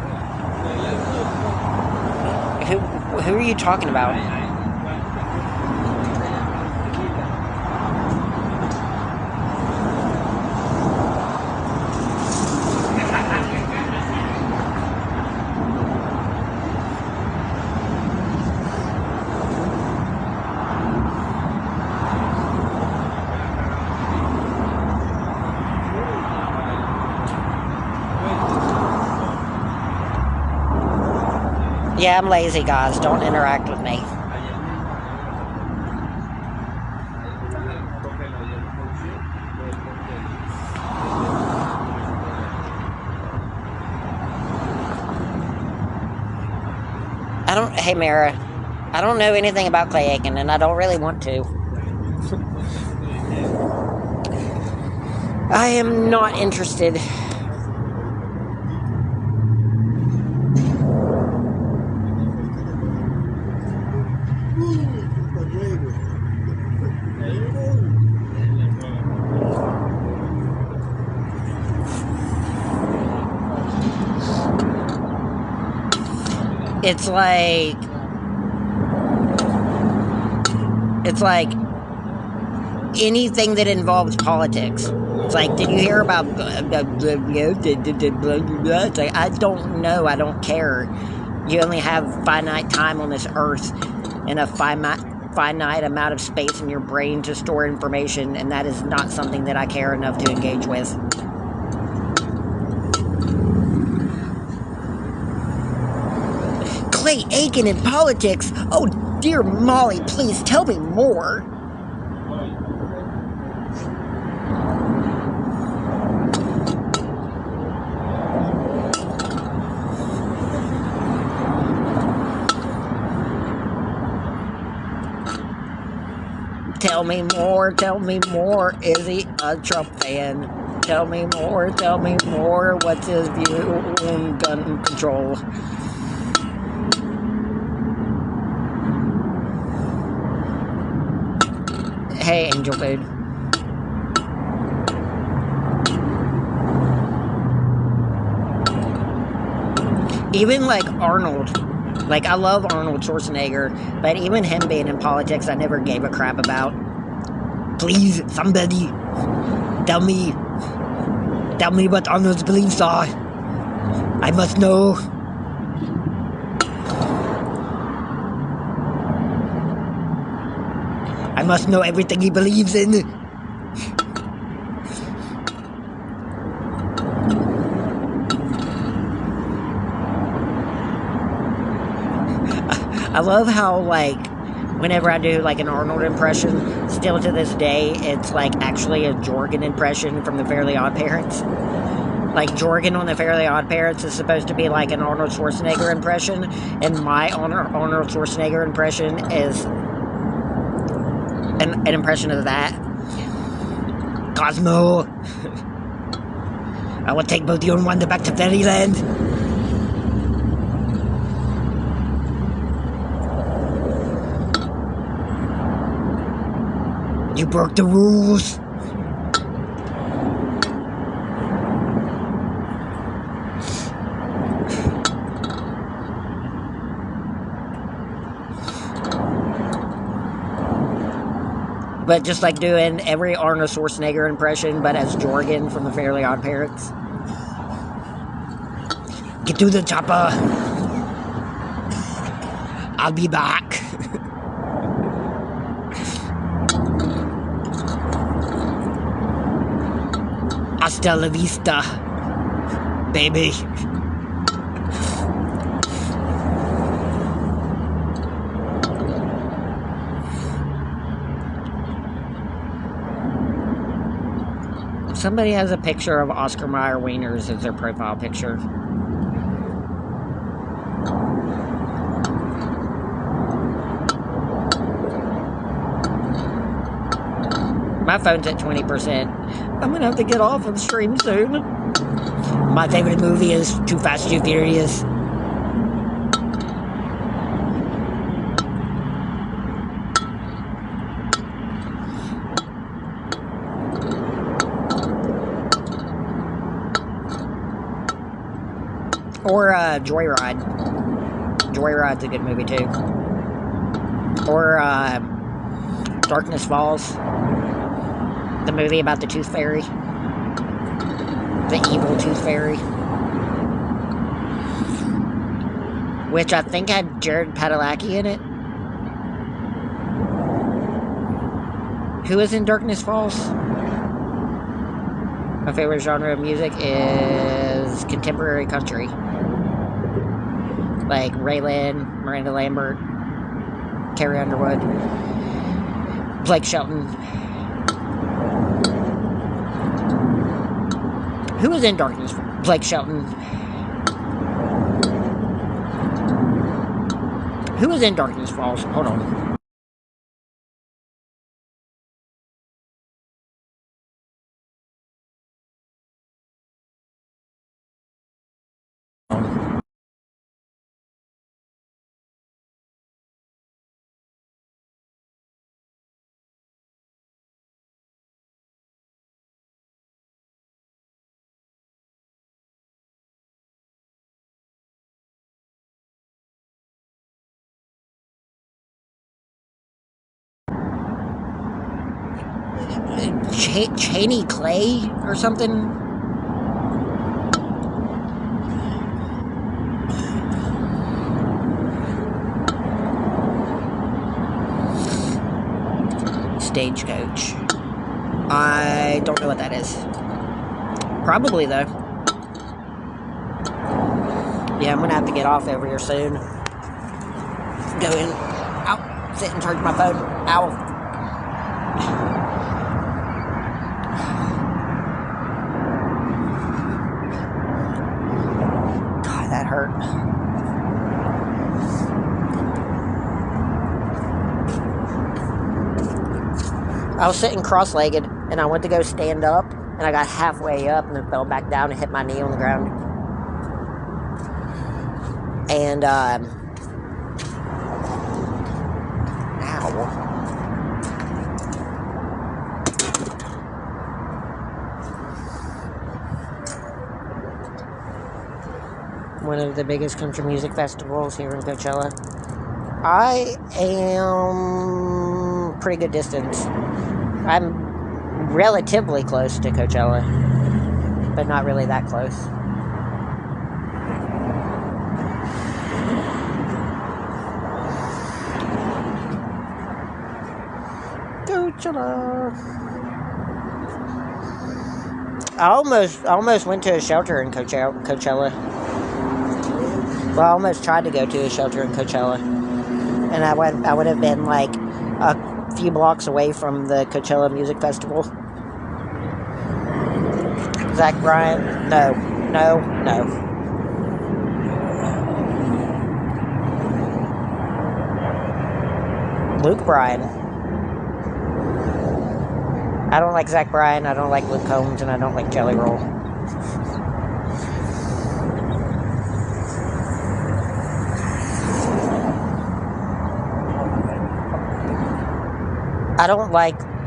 Who are you talking about? Yeah, I'm lazy, guys. Don't interact with me. Hey, Mara, I don't know anything about Clay Aiken, and I don't really want to. I am not interested. It's like anything that involves politics. It's like, did you hear about? It's like, I don't know. I don't care. You only have finite time on this earth, and a finite amount of space in your brain to store information, and that is not something that I care enough to engage with. Clay Aiken in politics? Oh, dear Molly, please tell me more. Tell me more, is he a Trump fan? Tell me more, what's his view on gun control? Hey, Angel Food. Even like Arnold. Like, I love Arnold Schwarzenegger, but even him being in politics, I never gave a crap about. Please, somebody, tell me what Arnold's beliefs are. I must know. I must know everything he believes in. I love how, like, whenever I do like an Arnold impression, still to this day, it's like actually a Jorgen impression from the Fairly Odd Parents. Like Jorgen on the Fairly Odd Parents is supposed to be like an Arnold Schwarzenegger impression, and my Arnold Schwarzenegger impression is an impression of that. Cosmo, I will take both you and Wanda back to Fairyland. You broke the rules. But just like doing every Arnold Schwarzenegger impression, but as Jorgen from the Fairly Odd Parents. Get to the chopper. I'll be back. Hasta la vista, baby. Somebody has a picture of Oscar Mayer wieners as their profile picture. My phone's at 20%. I'm gonna have to get off of stream soon. My favorite movie is Too Fast, Too Furious. Or Joyride. Joyride's a good movie too. Or Darkness Falls. The movie about the Tooth Fairy. The evil Tooth Fairy. Which I think had Jared Padalecki in it. Who is in Darkness Falls? My favorite genre of music is contemporary country. Like Raylan, Miranda Lambert, Carrie Underwood, Blake Shelton. Who was in Darkness? Blake Shelton. Who was in Darkness Falls? Hold on. Cheney Clay or something? Stagecoach. I don't know what that is. Probably though. Yeah, I'm gonna have to get off over here soon. Go in, out, sit and charge my phone. Ow. God, that hurt. I was sitting cross-legged, and I went to go stand up, and I got halfway up, and then fell back down and hit my knee on the ground. And, ow. One of the biggest country music festivals here in Coachella. I am pretty good distance. I'm relatively close to Coachella, but not really that close. Coachella. I almost went to a shelter in Coachella. Well, I almost tried to go to a shelter in Coachella. and I would have been like a few blocks away from the Coachella Music Festival. Zach Bryan, no, no, no. Luke Bryan. I don't like Zach Bryan, I don't like Luke Combs, and I don't like Jelly Roll.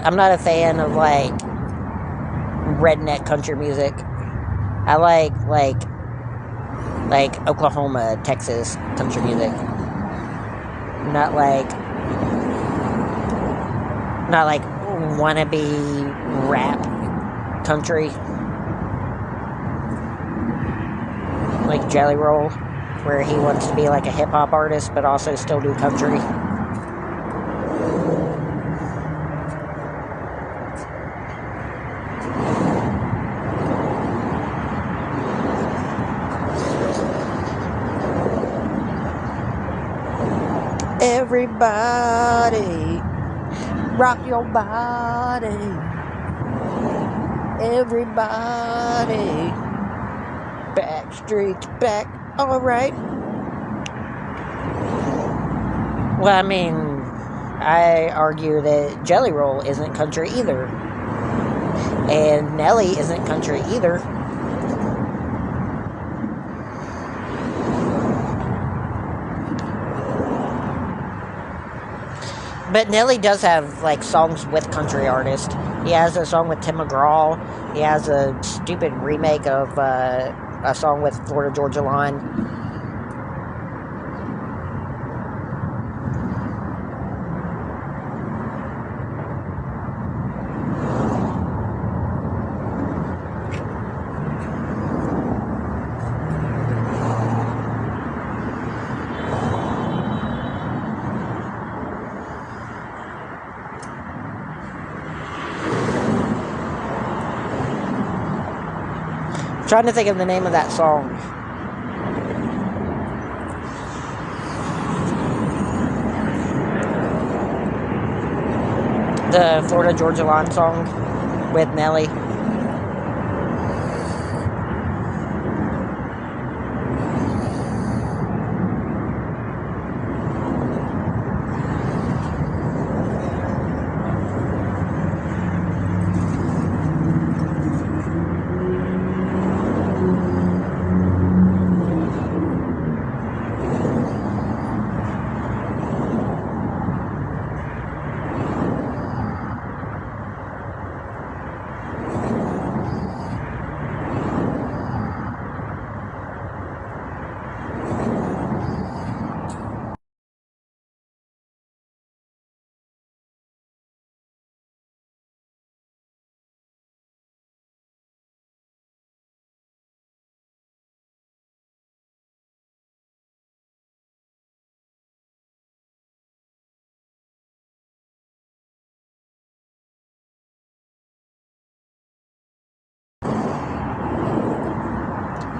I'm not a fan of like redneck country music. I like Oklahoma, Texas country music. Not like wannabe rap country. Like Jelly Roll, where he wants to be like a hip hop artist but also still do country. Everybody, rock your body. Everybody, Backstreet's back. All right. Well, I mean, I argue that Jelly Roll isn't country either, and Nelly isn't country either. But Nelly does have like songs with country artists. He has a song with Tim McGraw. He has a stupid remake of a song with Florida Georgia Line. Trying to think of the name of that song. The Florida Georgia Line song with Nelly.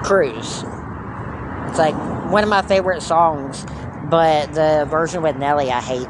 Cruise. It's like one of my favorite songs, but the version with Nelly I hate.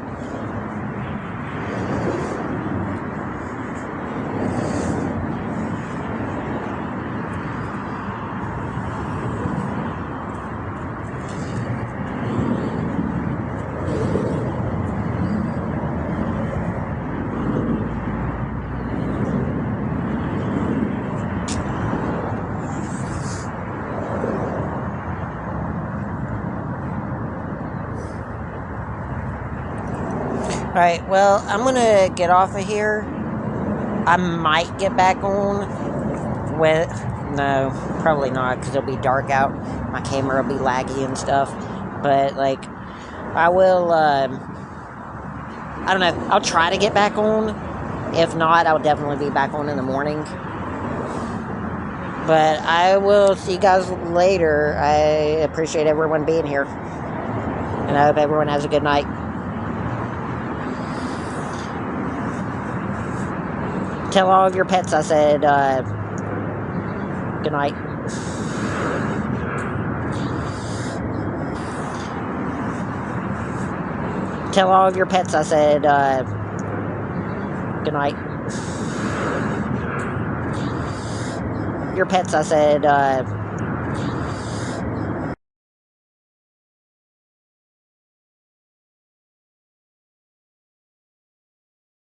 Alright, well, I'm gonna get off of here. I might get back on with... No, probably not, because it'll be dark out. My camera will be laggy and stuff. But, like, I will, I don't know. I'll try to get back on. If not, I'll definitely be back on in the morning. But I will see you guys later. I appreciate everyone being here. And I hope everyone has a good night. Tell all of your pets I said, good night. Tell all of your pets I said, good night. Your pets I said,